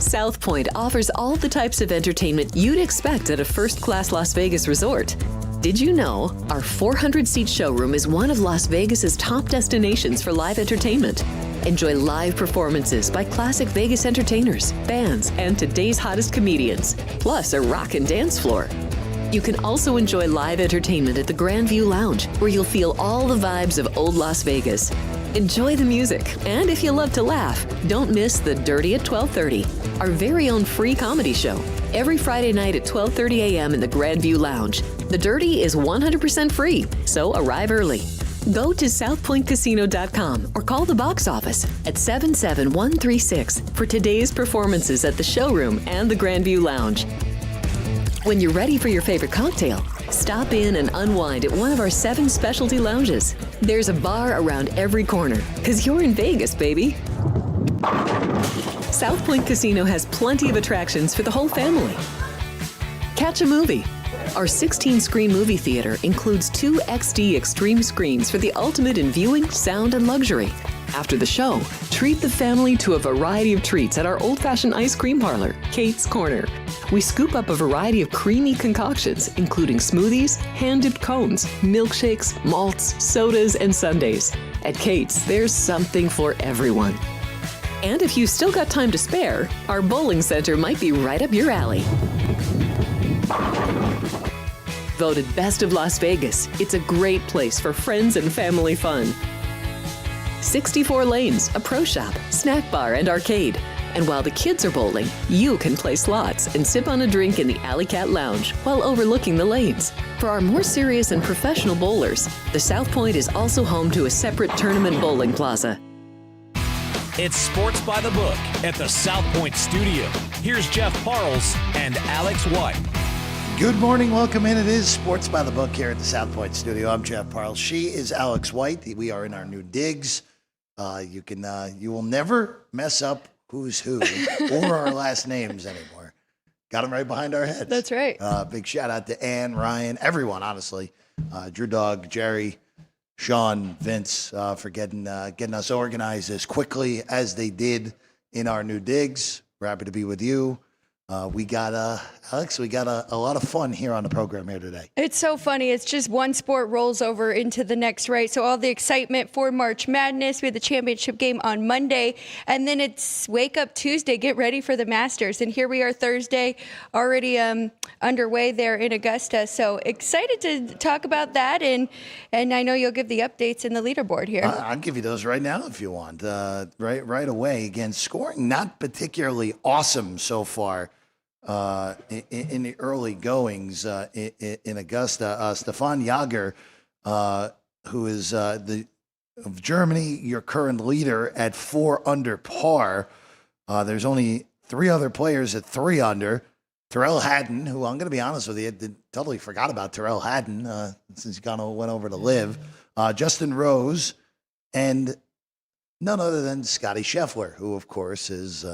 South Point offers all the types of entertainment you'd expect at a first-class Las Vegas resort. Did you know our 400-seat showroom is one of Las Vegas's top destinations for live entertainment? Enjoy live performances by classic Vegas entertainers, bands, and today's hottest comedians, plus a rockin' dance floor. You can also enjoy live entertainment at the Grand View Lounge, where you'll feel all the vibes of old Las Vegas. Enjoy the music, and if you love to laugh, don't miss The Dirty at 12:30, our very own free comedy show, every Friday night at 12:30 a.m. in the Grand View Lounge. The Dirty is 100% free, so arrive early. Go to southpointcasino.com or call the box office at 77136 for today's performances at the showroom and the Grand View Lounge. When you're ready for your favorite cocktail, stop in and unwind at one of our 7 specialty lounges. There's a bar around every corner, because you're in Vegas, baby. South Point Casino has plenty of attractions for the whole family. Catch a movie. Our 16-screen movie theater includes 2 XD Extreme screens for the ultimate in viewing, sound, and luxury. After the show, treat the family to a variety of treats at our old-fashioned ice cream parlor, Kate's Corner. We scoop up a variety of creamy concoctions, including smoothies, hand-dipped cones, milkshakes, malts, sodas, and sundaes. At Kate's, there's something for everyone. And if you've still got time to spare, our bowling center might be right up your alley. Voted Best of Las Vegas, it's a great place for friends and family fun. 64 lanes, a pro shop, snack bar, and arcade. And while the kids are bowling, you can play slots and sip on a drink in the Alley Cat Lounge while overlooking the lanes. For our more serious and professional bowlers, the South Point is also home to a separate tournament bowling plaza. It's Sports by the Book at the South Point studio. Here's Jeff Parles and Alex White. Good morning. Welcome in. It is Sports by the Book here at the South Point studio. I'm Jeff Parles. She is Alex White. We are in our new digs. You will never mess up who's who or our last names anymore. Got them right behind our heads. That's right. Big shout out to Ann, Ryan, everyone, honestly. Drew Dog, Jerry, Sean, Vince, for getting us organized as quickly as they did in our new digs. We're happy to be with you. Alex, we got a lot of fun here on the program here today. It's so funny. It's just one sport rolls over into the next, right? So all the excitement for March Madness. We had the championship game on Monday, and then it's Wake Up Tuesday. Get ready for the Masters. And here we are Thursday, already underway there in Augusta. So excited to talk about that, and I know you'll give the updates in the leaderboard here. I'll give you those right now if you want. Right away. Again, scoring not particularly awesome so far. In the early goings in Augusta, Stefan Jager, who is of Germany, your current leader at 4 under par. There's only 3 other players at 3 under. Terrell Haddon, who I'm going to be honest with you, totally forgot about Terrell Haddon since he went over to live. Justin Rose, and none other than Scotty Scheffler, who of course is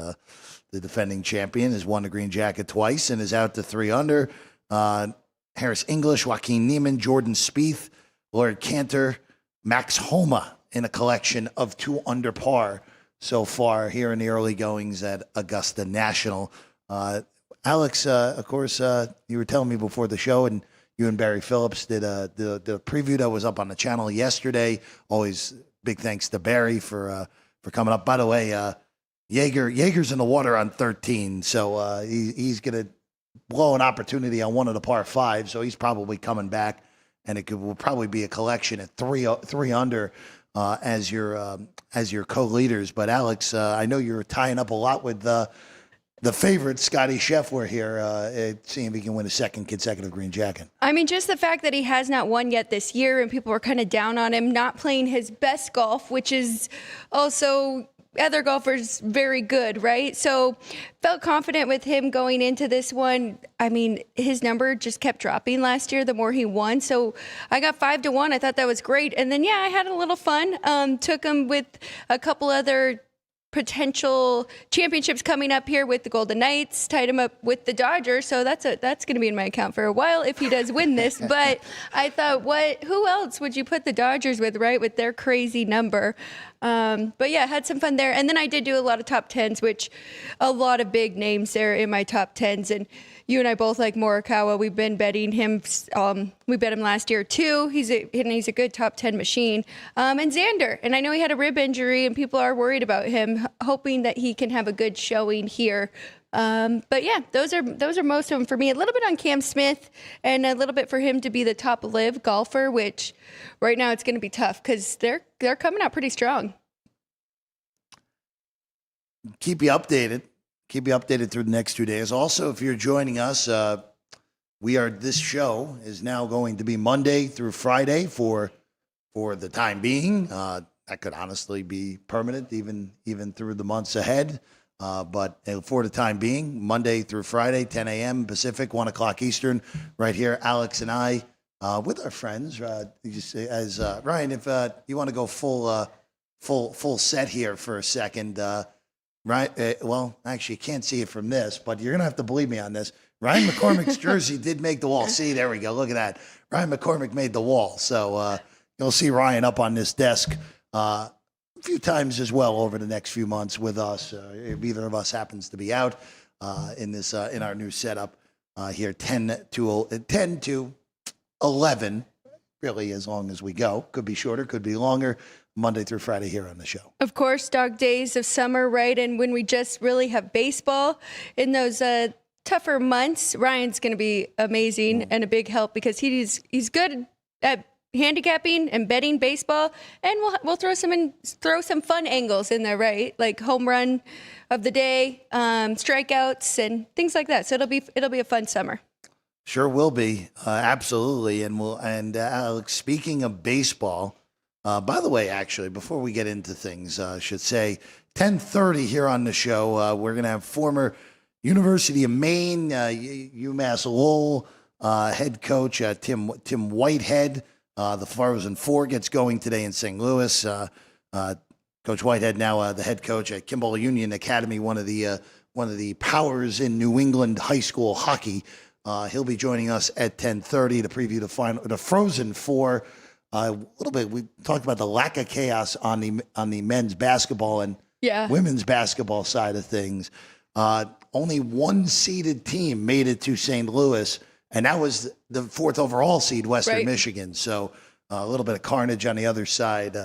the defending champion, has won the green jacket twice and is out to 3 under. Harris English, Joaquin Niemann, Jordan Spieth, Lloyd Cantor, Max Homa in a collection of 2 under par so far here in the early goings at Augusta National. Alex, of course, you were telling me before the show, and you and Barry Phillips did the preview that was up on the channel yesterday. Always big thanks to Barry for coming up. By the way, Jaeger's in the water on 13, so he's going to blow an opportunity on one of the par 5, so he's probably coming back, and will probably be a collection at 3 under as your co-leaders. But Alex, I know you're tying up a lot with the favorite, Scotty Scheffler here, seeing if he can win a second consecutive green jacket. I mean, just the fact that he has not won yet this year, and people are kind of down on him, not playing his best golf, which is also other golfers very good, right? So felt confident with him going into this one. I mean, his number just kept dropping last year the more he won. So I got 5-1. I thought that was great. And then, I had a little fun. Took him with a couple other potential championships coming up here with the Golden Knights, tied him up with the Dodgers. So that's going to be in my account for a while if he does win this. But I thought, who else would you put the Dodgers with, right? With their crazy number. But yeah, had some fun there. And then I did do a lot of top 10s, which a lot of big names there in my top 10s. And you and I both like Morikawa. We've been betting him. We bet him last year too. He's a good top 10 machine. And Xander. And I know he had a rib injury and people are worried about him, hoping that he can have a good showing here. But yeah, those are most of them for me. A little bit on Cam Smith and a little bit for him to be the top live golfer, which right now it's going to be tough because they're coming out pretty strong. Keep you updated. Keep you updated through the next 2 days. Also, if you're joining us, this show is now going to be Monday through Friday for the time being. That could honestly be permanent even through the months ahead. But for the time being, Monday through Friday, 10 a.m. Pacific, 1 o'clock Eastern, right here, Alex and I, with our friends. Ryan, if you want to go full set here for a second, right? Well, actually, you can't see it from this, but you're gonna have to believe me on this. Ryan McCormick's jersey did make the wall. See, there we go. Look at that. Ryan McCormick made the wall. So you'll see Ryan up on this desk a few times as well over the next few months with us. If either of us happens to be out in our new setup here, 10 to 11, really as long as we go. Could be shorter, could be longer. Monday through Friday here on the show. Of course, dog days of summer, right? And when we just really have baseball in those tougher months, Ryan's going to be amazing and a big help because he's good at handicapping and betting baseball, and we'll throw some fun angles in there, right? Like home run of the day, strikeouts, and things like that. So it'll be a fun summer. Sure will be, absolutely. And Alex, speaking of baseball, by the way, actually, before we get into things, I should say 10:30 here on the show. We're going to have former University of Maine, UMass Lowell head coach Tim Whitehead. The Frozen Four gets going today in St. Louis. Coach Whitehead now the head coach at Kimball Union Academy, one of the powers in New England high school hockey. He'll be joining us at 10:30 to preview the Frozen Four. A little bit. We talked about the lack of chaos on the men's basketball and women's basketball side of things. Only one seeded team made it to St. Louis, and that was the 4th overall seed, Western Michigan. So a little bit of carnage on the other side.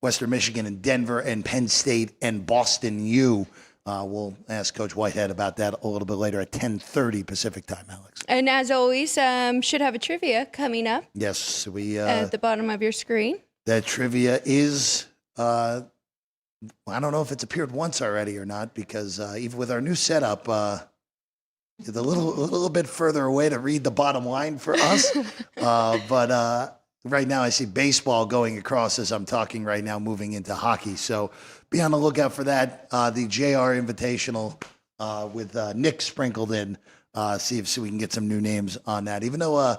Western Michigan and Denver and Penn State and Boston U. We'll ask Coach Whitehead about that a little bit later at 10:30 Pacific time, Alex. And as always, should have a trivia coming up. Yes, we at the bottom of your screen. That trivia is, I don't know if it's appeared once already or not, because even with our new setup, it's a little bit further away to read the bottom line for us. But right now I see baseball going across as I'm talking right now, moving into hockey. So be on the lookout for that. The JR Invitational with Nick sprinkled in. See if we can get some new names on that. Even though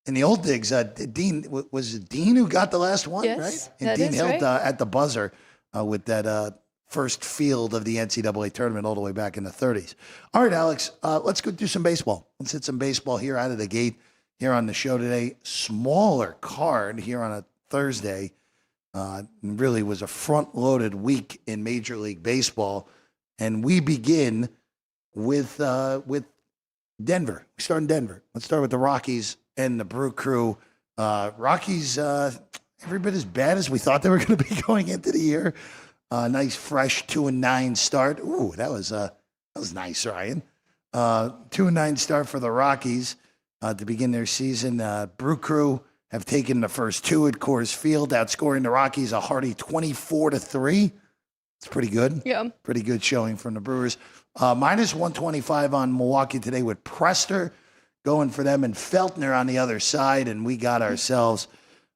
in the old digs, Dean was it Dean who got the last one, right? And Dean held at the buzzer with that first field of the NCAA tournament all the way back in the 30s. All right, Alex, let's go do some baseball. Let's hit some baseball here out of the gate here on the show today. Smaller card here on a Thursday. Really was a front-loaded week in Major League Baseball, and we begin with Denver. We start in Denver. Let's start with the Rockies and the Brew Crew. Rockies, every bit as bad as we thought they were going to be going into the year. Nice, fresh 2-9 start. Ooh, that was nice, Ryan. 2-9 start for the Rockies to begin their season. Brew Crew have taken the first two at Coors Field, outscoring the Rockies a hearty 24-3. It's pretty good. Yeah. Pretty good showing from the Brewers. Minus 125 on Milwaukee today with Prester going for them and Feltner on the other side. And we got ourselves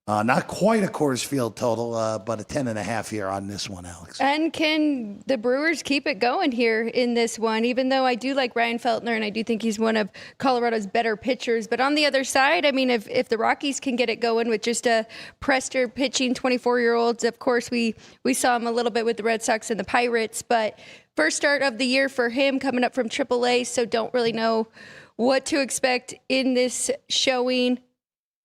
not quite a Coors Field total, but a 10.5 here on this one, Alex. And can the Brewers keep it going here in this one, even though I do like Ryan Feltner and I do think he's one of Colorado's better pitchers. But on the other side, I mean, if the Rockies can get it going with just a Prester pitching 24-year-olds, of course, we saw him a little bit with the Red Sox and the Pirates. But first start of the year for him coming up from AAA, so don't really know what to expect in this showing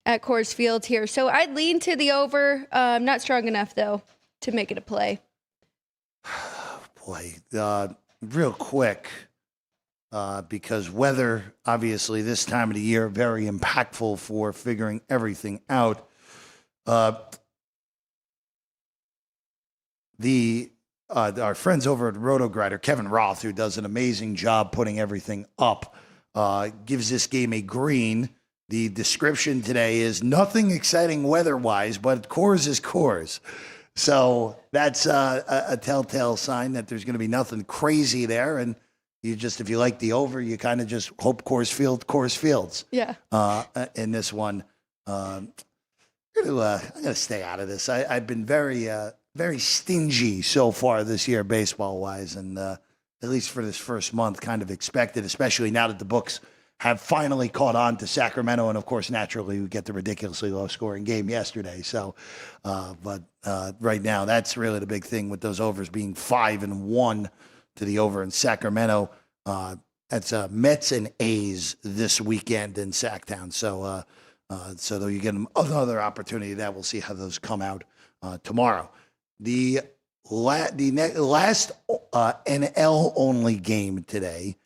at Coors Field here. So I'd lean to the over. Not strong enough, though. to make it a play. Boy, real quick, because weather, obviously, this time of the year, very impactful for figuring everything out. Our friends over at RotoGrider, Kevin Roth, who does an amazing job putting everything up, gives this game a green. The description today is nothing exciting weather-wise, but Coors is Coors. So that's a telltale sign that there's going to be nothing crazy there. And you just, if you like the over, you kind of just hope Coors Fields. Yeah. In this one, I'm going to stay out of this. I've been very stingy so far this year, baseball-wise, and at least for this first month, kind of expected, especially now that the books have finally caught on to Sacramento, and of course, naturally, we get the ridiculously low-scoring game yesterday. So, but right now, that's really the big thing with those overs being 5-1 to the over in Sacramento. That's Mets and A's this weekend in Sacktown. So, so though you get another opportunity, that we'll see how those come out tomorrow. The last NL only game today,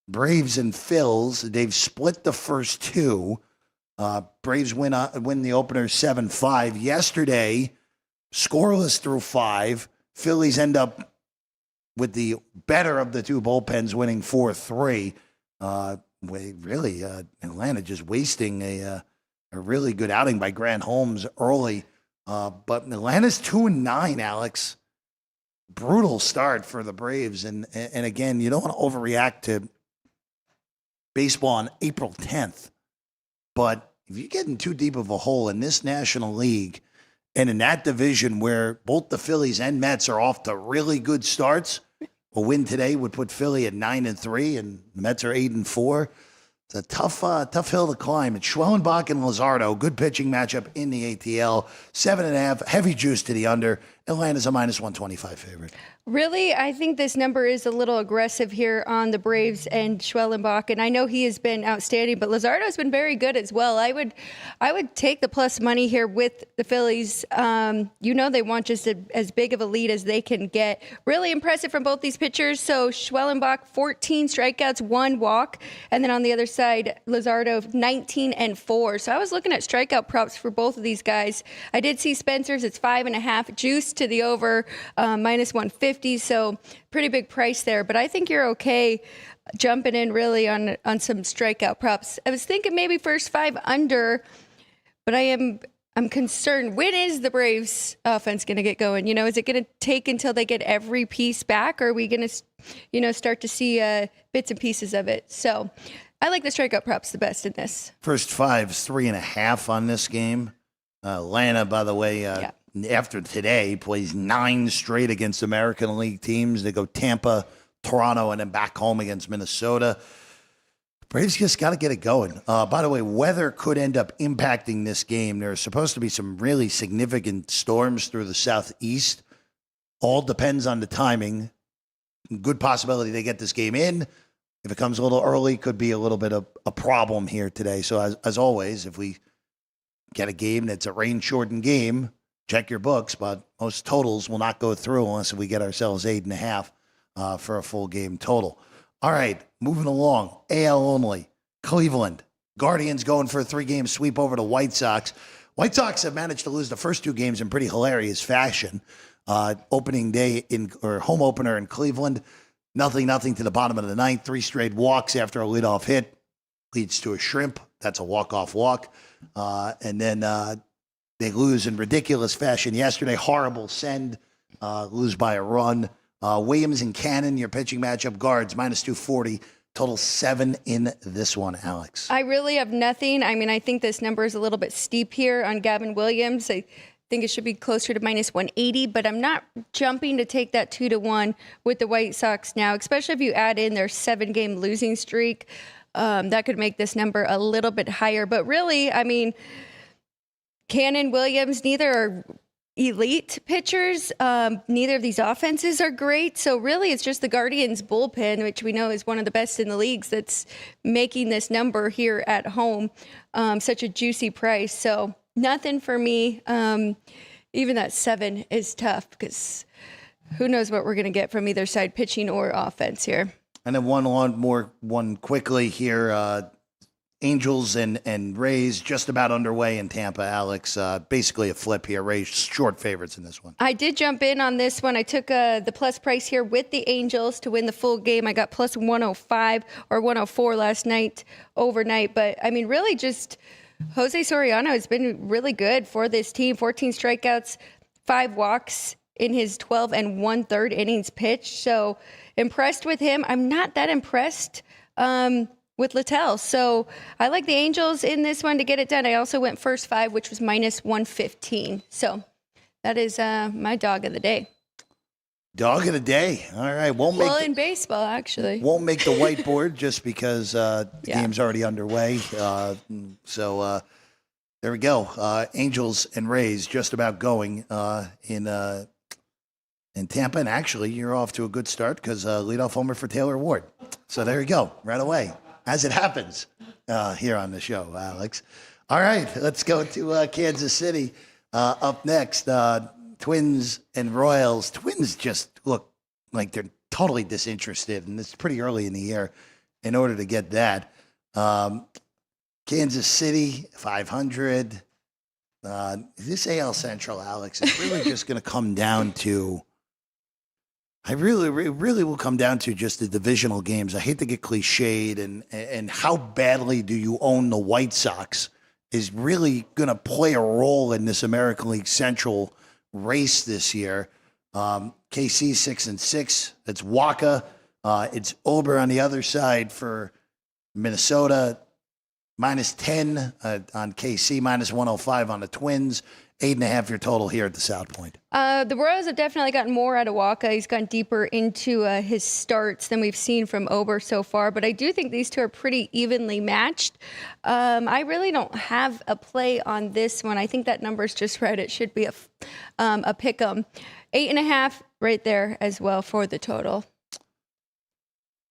Braves and Phils. They've split the first two. Braves win the opener 7-5. Yesterday, scoreless through 5. Phillies end up with the better of the two bullpens, winning 4-3. Really, Atlanta just wasting a really good outing by Grant Holmes early. But Atlanta's 2-9, Alex. Brutal start for the Braves. And again, you don't want to overreact to baseball on April 10th. But if you get in too deep of a hole in this National League and in that division where both the Phillies and Mets are off to really good starts, a win today would put Philly at 9-3 and the Mets are 8-4. It's a tough hill to climb. It's Schwellenbach and Luzardo. Good pitching matchup in the ATL. 7.5, heavy juice to the under. Atlanta's a -125 favorite. Really, I think this number is a little aggressive here on the Braves and Schwellenbach, and I know he has been outstanding, but Luzardo's been very good as well. I would take the plus money here with the Phillies. They want just as big of a lead as they can get. Really impressive from both these pitchers. So Schwellenbach, 14 strikeouts, 1 walk, and then on the other side, Luzardo, 19-4. So I was looking at strikeout props for both of these guys. I did see Spencer's. It's 5.5, juice to the over, -150. So pretty big price there, but I think you're okay jumping in really on some strikeout props. I was thinking maybe first 5 under, but I'm concerned. When is the Braves offense going to get going? Is it going to take until they get every piece back, or are we going to, start to see bits and pieces of it? So I like the strikeout props the best in this. First 5's 3.5 on this game. Atlanta, by the way, after today, plays 9 straight against American League teams. They go Tampa, Toronto, and then back home against Minnesota. Braves just got to get it going. By the way, weather could end up impacting this game. There's supposed to be some really significant storms through the southeast. All depends on the timing. Good possibility they get this game in. If it comes a little early, could be a little bit of a problem here today. So as always, if we get a game that's a rain-shortened game, check your books, but most totals will not go through unless we get ourselves 8.5 for a full game total. All right, moving along. AL only. Cleveland. Guardians going for a 3-game sweep over the White Sox. White Sox have managed to lose the first 2 games in pretty hilarious fashion. Opening day or home opener in Cleveland. Nothing to the bottom of the 9th. 3 straight walks after a leadoff hit. Leads to a shrimp. That's a walk-off walk. And then they lose in ridiculous fashion yesterday. Horrible send. Lose by a run. Williams and Cannon, your pitching matchup. Guards, -240. Total 7 in this one, Alex. I really have nothing. I mean, I think this number is a little bit steep here on Gavin Williams. I think it should be closer to -180, but I'm not jumping to take that 2-1 with the White Sox now, especially if you add in their 7-game losing streak. That could make this number a little bit higher. But really, I mean, Cannon, Williams, neither are elite pitchers. Neither of these offenses are great. So really, it's just the Guardians bullpen, which we know is one of the best in the leagues, that's making this number here at home such a juicy price. So nothing for me. even that 7 is tough because who knows what we're going to get from either side, pitching or offense here. And then one quickly here. Angels and Rays just about underway in Tampa, Alex. Basically a flip here. Rays short favorites in this one. I did jump in on this one. I took the plus price here with the Angels to win the full game. I got plus 105 or 104 last night, overnight. But, I mean, really just Jose Soriano has been really good for this team. 14 strikeouts, 5 walks in his 12 and 1/3 innings pitched. So impressed with him. I'm not that impressed with Littell. So I like the Angels in this one to get it done. I also went first 5, which was minus 115. So that is my dog of the day. Dog of the day. All right. In baseball, actually. Won't make the whiteboard just because the game's already underway. So there we go. Angels and Rays just about going in Tampa. And actually, you're off to a good start because leadoff homer for Taylor Ward. So there you go. Right away. As it happens here on the show, Alex. All right, let's go to Kansas City. Up next, Twins and Royals. Twins just look like they're totally disinterested, and it's pretty early in the year in order to get that. Kansas City, 500. This AL Central, Alex, is really just going to come down to it really will come down to just the divisional games. I hate to get cliched, and how badly do you own the White Sox is really going to play a role in this American League Central race this year. KC 6-6. That's Waka. It's Ober on the other side for Minnesota. Minus 10 on KC, minus 105 on the Twins. 8.5 your total here at the South Point. The Royals have definitely gotten more out of Waka. He's gone deeper into his starts than we've seen from Ober so far. But I do think these two are pretty evenly matched. I really don't have a play on this one. I think that number's just right. It should be a pick 'em. 8.5 right there as well for the total.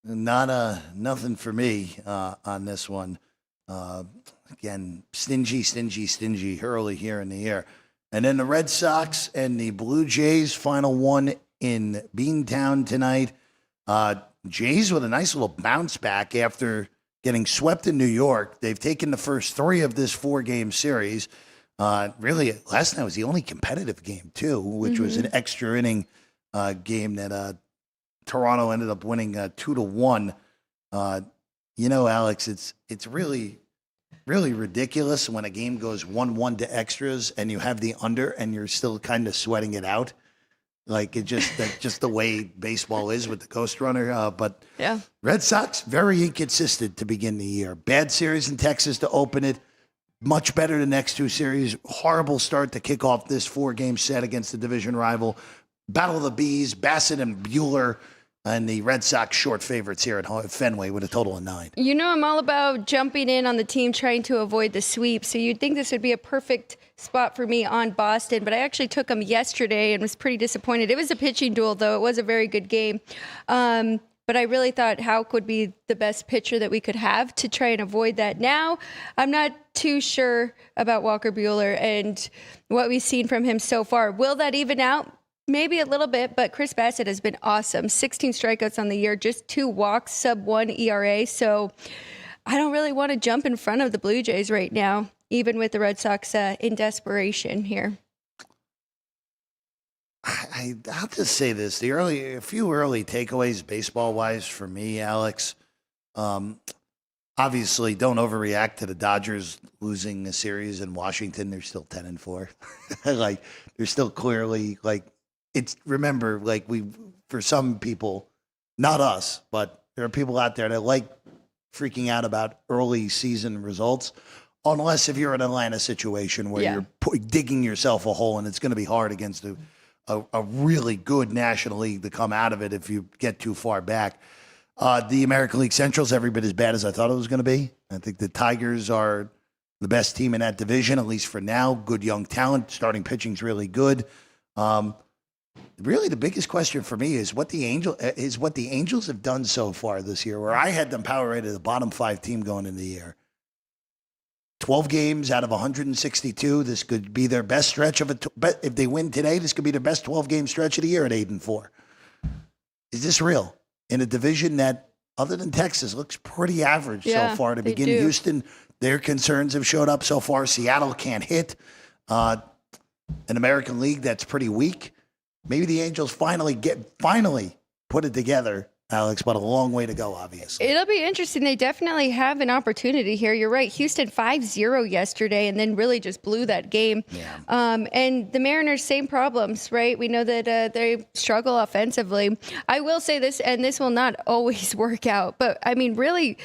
Nothing for me on this one. Again, stingy early here in the year. And then the Red Sox and the Blue Jays, final one in Beantown tonight. Jays with a nice little bounce back after getting swept in New York. They've taken the first 3 of this 4-game series. Really, last night was the only competitive game, too, which was an extra inning game that Toronto ended up winning 2-1. Alex, it's really ridiculous when a game goes 1-1 to extras and you have the under and you're still kind of sweating it out. Like that's just the way baseball is with the Ghost Runner. But yeah, Red Sox, very inconsistent to begin the year. Bad series in Texas to open it. Much better the next 2 series. Horrible start to kick off this 4-game set against the division rival. Battle of the Bees, Bassett and Buehler. And the Red Sox short favorites here at Fenway with a total of 9. I'm all about jumping in on the team trying to avoid the sweep. So you'd think this would be a perfect spot for me on Boston. But I actually took them yesterday and was pretty disappointed. It was a pitching duel, though. It was a very good game. But I really thought Houck would be the best pitcher that we could have to try and avoid that. Now, I'm not too sure about Walker Buehler and what we've seen from him so far. Will that even out? Maybe a little bit, but Chris Bassett has been awesome. 16 strikeouts on the year, just 2 walks, sub-1 ERA. So I don't really want to jump in front of the Blue Jays right now, even with the Red Sox in desperation here. I'll just say this. A few early takeaways baseball-wise for me, Alex. Obviously, don't overreact to the Dodgers losing a series in Washington. They're still 10-4. They're still clearly remember, for some people, not us, but there are people out there that like freaking out about early season results, unless if you're in an Atlanta situation where you're digging yourself a hole and it's going to be hard against a really good National League to come out of it if you get too far back. The American League Central's every bit as bad as I thought it was going to be. I think the Tigers are the best team in that division, at least for now. Good young talent. Starting pitching's really good. Really, the biggest question for me is what the Angels have done so far this year, where I had them power rated the bottom 5 team going into the year. 12 games out of 162. This could be their best stretch of it. If they win today, this could be their best 12-game stretch of the year at 8-4. Is this real? In a division that, other than Texas, looks pretty average so far to begin. Houston, their concerns have showed up so far. Seattle can't hit. An American League that's pretty weak. Maybe the Angels finally put it together, Alex, but a long way to go, obviously. It'll be interesting. They definitely have an opportunity here. You're right. Houston 5-0 yesterday and then really just blew that game. Yeah. And the Mariners, same problems, right? We know that they struggle offensively. I will say this, and this will not always work out, but I mean, really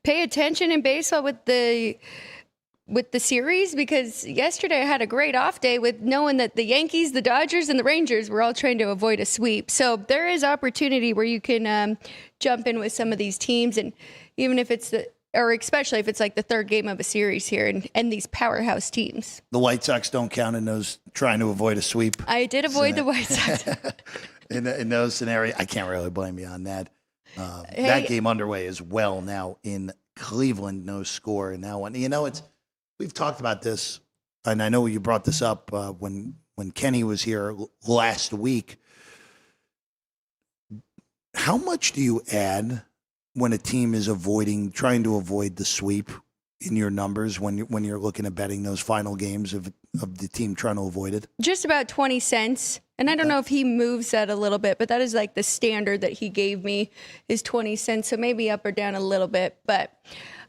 pay attention in baseball with the series, because yesterday I had a great off day with knowing that the Yankees, the Dodgers, and the Rangers were all trying to avoid a sweep. So there is opportunity where you can jump in with some of these teams, and even if it's especially if it's like the third game of a series here and these powerhouse teams. The White Sox don't count in those trying to avoid a sweep. I did avoid the White Sox. in those scenarios, I can't really blame you on that. That game underway as well now in Cleveland, no score in that one. We've talked about this, and I know you brought this up when Kenny was here last week. How much do you add when a team is trying to avoid the sweep in your numbers when you're looking at betting those final games of the team trying to avoid it? Just about 20 cents. And I don't know if he moves that a little bit, but that is like the standard that he gave me is 20 cents. So maybe up or down a little bit. But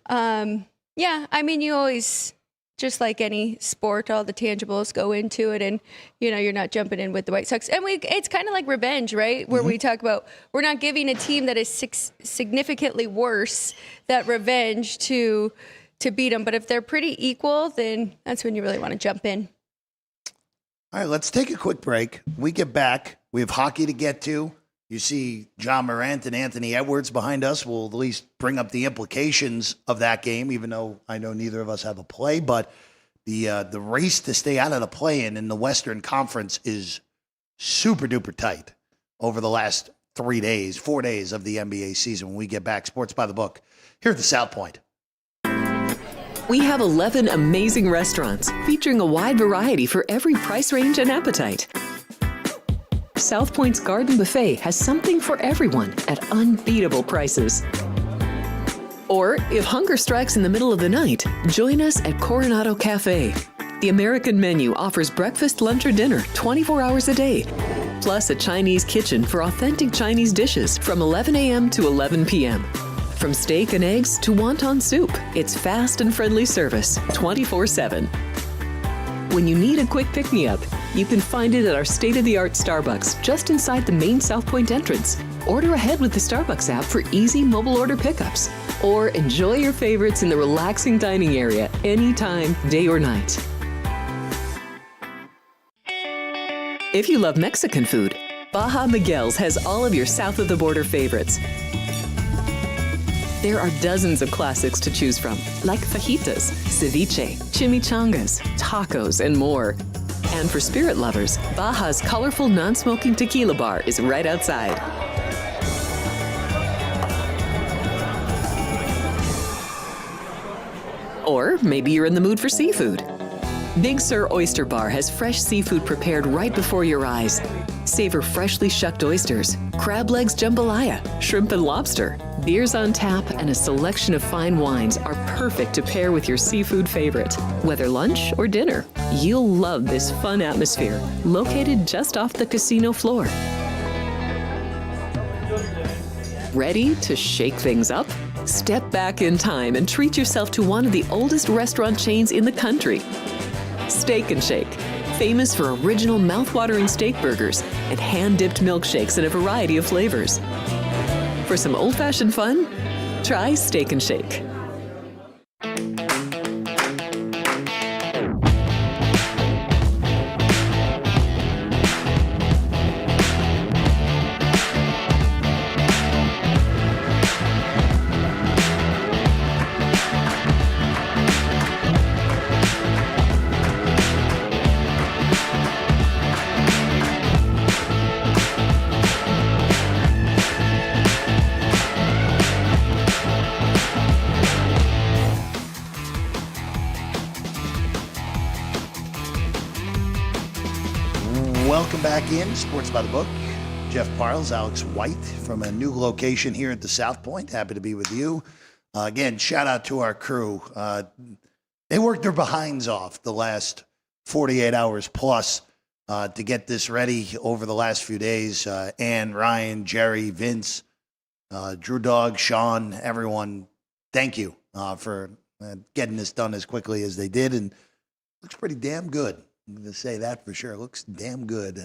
yeah, I mean, you always, just like any sport, all the tangibles go into it, and you're not jumping in with the White Sox. And it's kind of like revenge, right? Where we talk about we're not giving a team that is significantly worse that revenge to beat them. But if they're pretty equal, then that's when you really want to jump in. All right, let's take a quick break. We get back. We have hockey to get to. You see John Morant and Anthony Edwards behind us. We'll at least bring up the implications of that game, even though I know neither of us have a play. But the race to stay out of the play-in in the Western Conference is super-duper tight over the last 4 days of the NBA season. When we get back, Sports by the Book, here at the South Point. We have 11 amazing restaurants featuring a wide variety for every price range and appetite. South Point's Garden Buffet has something for everyone at unbeatable prices. Or, if hunger strikes in the middle of the night, join us at Coronado Cafe. The American menu offers breakfast, lunch, or dinner 24 hours a day, plus a Chinese kitchen for authentic Chinese dishes from 11 a.m. to 11 p.m. From steak and eggs to wonton soup, it's fast and friendly service 24/7. When you need a quick pick-me-up, you can find it at our state-of-the-art Starbucks just inside the main South Point entrance. Order ahead with the Starbucks app for easy mobile order pickups. Or enjoy your favorites in the relaxing dining area anytime, day or night. If you love Mexican food, Baja Miguel's has all of your south-of-the-border favorites. There are dozens of classics to choose from, like fajitas, ceviche, chimichangas, tacos, and more. And for spirit lovers, Baja's colorful non-smoking tequila bar is right outside. Or maybe you're in the mood for seafood. Big Sur Oyster Bar has fresh seafood prepared right before your eyes. Savor freshly shucked oysters, crab legs jambalaya, shrimp and lobster. Beers on tap and a selection of fine wines are perfect to pair with your seafood favorite. Whether lunch or dinner, you'll love this fun atmosphere, located just off the casino floor. Ready to shake things up? Step back in time and treat yourself to one of the oldest restaurant chains in the country. Steak and Shake, famous for original mouth-watering steak burgers and hand-dipped milkshakes in a variety of flavors. For some old-fashioned fun, try Steak and Shake. Welcome back in Sports by the Book. Jeff Parles, Alex White from a new location here at the South Point. Happy to be with you. Again, shout out to our crew. They worked their behinds off the last 48 hours plus to get this ready over the last few days. Ann, Ryan, Jerry, Vince, Drew Dog, Sean, everyone, thank you for getting this done as quickly as they did. And looks pretty damn good. I'm going to say that for sure. It looks damn good.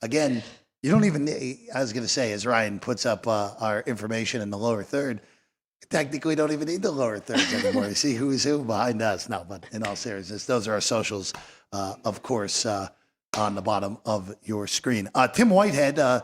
Again, you don't even, I was going to say, as Ryan puts up our information in the lower third, you technically don't even need the lower thirds anymore. You see who's who behind us. No, but in all seriousness, those are our socials, of course, on the bottom of your screen. Tim Whitehead,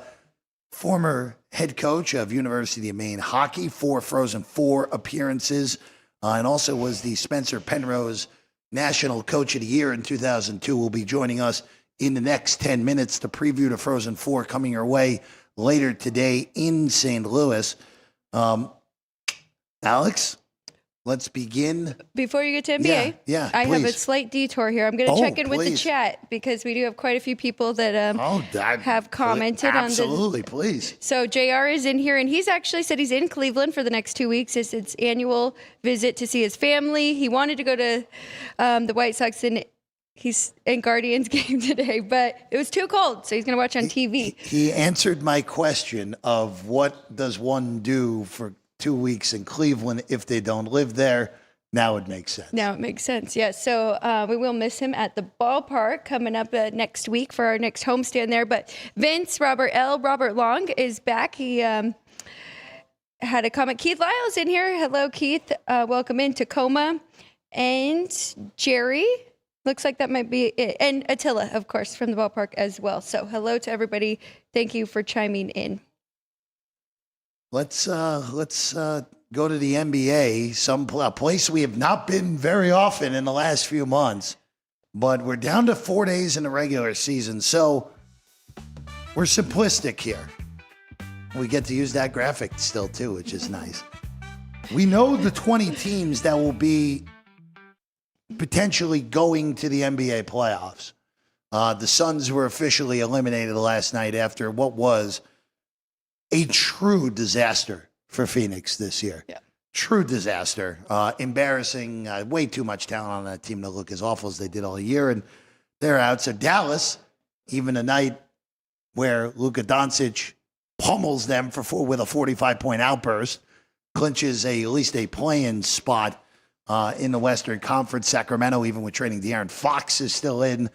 former head coach of University of Maine hockey, 4 Frozen 4 appearances, and also was the Spencer Penrose National Coach of the Year in 2002, will be joining us in the next 10 minutes to preview the Frozen Four coming your way later today in St. Louis. Alex, let's begin. Before you get to NBA, I have a slight detour here. I'm going to check in with the chat because we do have quite a few people that have commented on this. Absolutely, please. So JR is in here, and he's actually said he's in Cleveland for the next 2 weeks. It's its annual visit to see his family. He wanted to go to the White Sox and Guardians game today, but it was too cold, so he's going to watch on TV. He answered my question of what does one do for 2 weeks in Cleveland if they don't live there. Now it makes sense. Now it makes sense, yes. So we will miss him at the ballpark coming up next week for our next homestand there. But Vince, Robert Long is back. He had a comment. Keith Lyle's in here. Hello, Keith. Welcome in Tacoma. And Jerry, looks like that might be it. And Attila, of course, from the ballpark as well. So hello to everybody. Thank you for chiming in. Let's go to the NBA, a place we have not been very often in the last few months, but we're down to 4 days in the regular season, so we're simplistic here. We get to use that graphic still too, which is nice. We know the 20 teams that will be potentially going to the NBA playoffs. The Suns were officially eliminated last night after what was a true disaster for Phoenix this year. Yeah. True disaster. Embarrassing. Way too much talent on that team to look as awful as they did all year. And they're out. So Dallas, even a night where Luka Doncic pummels them with a 45-point outburst, clinches at least a play-in spot in the Western Conference. Sacramento, even with trading De'Aaron Fox, is still in.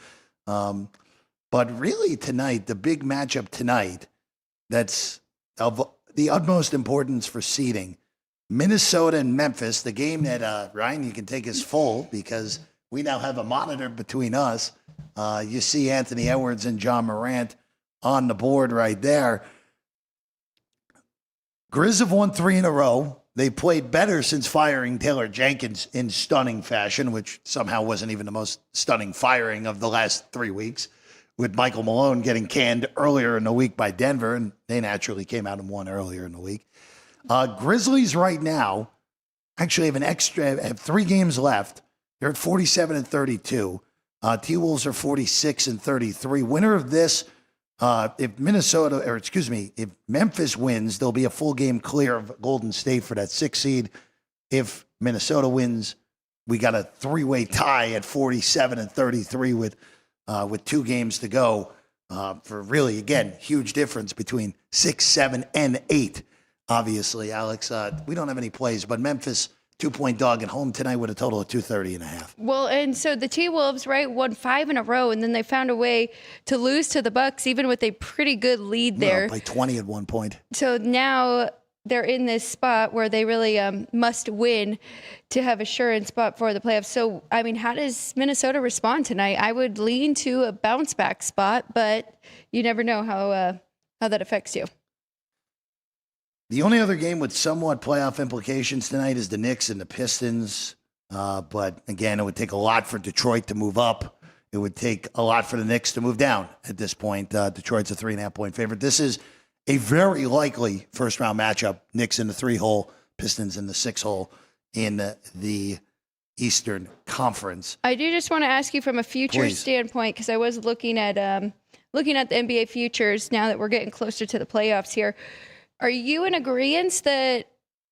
But really tonight, the big matchup tonight that's of the utmost importance for seeding, Minnesota and Memphis, the game that, Ryan, you can take as full because we now have a monitor between us. You see Anthony Edwards and John Morant on the board right there. Grizz have won 3 in a row. They played better since firing Taylor Jenkins in stunning fashion, which somehow wasn't even the most stunning firing of the last 3 weeks, with Michael Malone getting canned earlier in the week by Denver, and they naturally came out and won earlier in the week. Grizzlies right now actually have 3 games left. They're at 47-32. T-Wolves are 46-33. Winner of this, if Memphis wins, there'll be a full game clear of Golden State for that 6th seed. If Minnesota wins, we got a 3-way tie at 47-33 with 2 games to go for really, again, huge difference between 6, 7, and 8. Obviously, Alex, we don't have any plays, but Memphis 2-point dog at home tonight with a total of 230.5. Well, and so the T-Wolves, right, won 5 in a row, and then they found a way to lose to the Bucks, even with a pretty good lead there. By 20 at one point. So now they're in this spot where they really must win to have a sure spot for the playoffs. So, I mean, how does Minnesota respond tonight? I would lean to a bounce back spot, but you never know how that affects you. The only other game with somewhat playoff implications tonight is the Knicks and the Pistons. But again, it would take a lot for Detroit to move up. It would take a lot for the Knicks to move down at this point. Detroit's a 3.5-point favorite. This is a very likely first-round matchup. Knicks in the 3-hole, Pistons in the 6-hole in the Eastern Conference. I do just want to ask you from a future standpoint, because I was looking at looking at the NBA futures now that we're getting closer to the playoffs here, are you in agreement that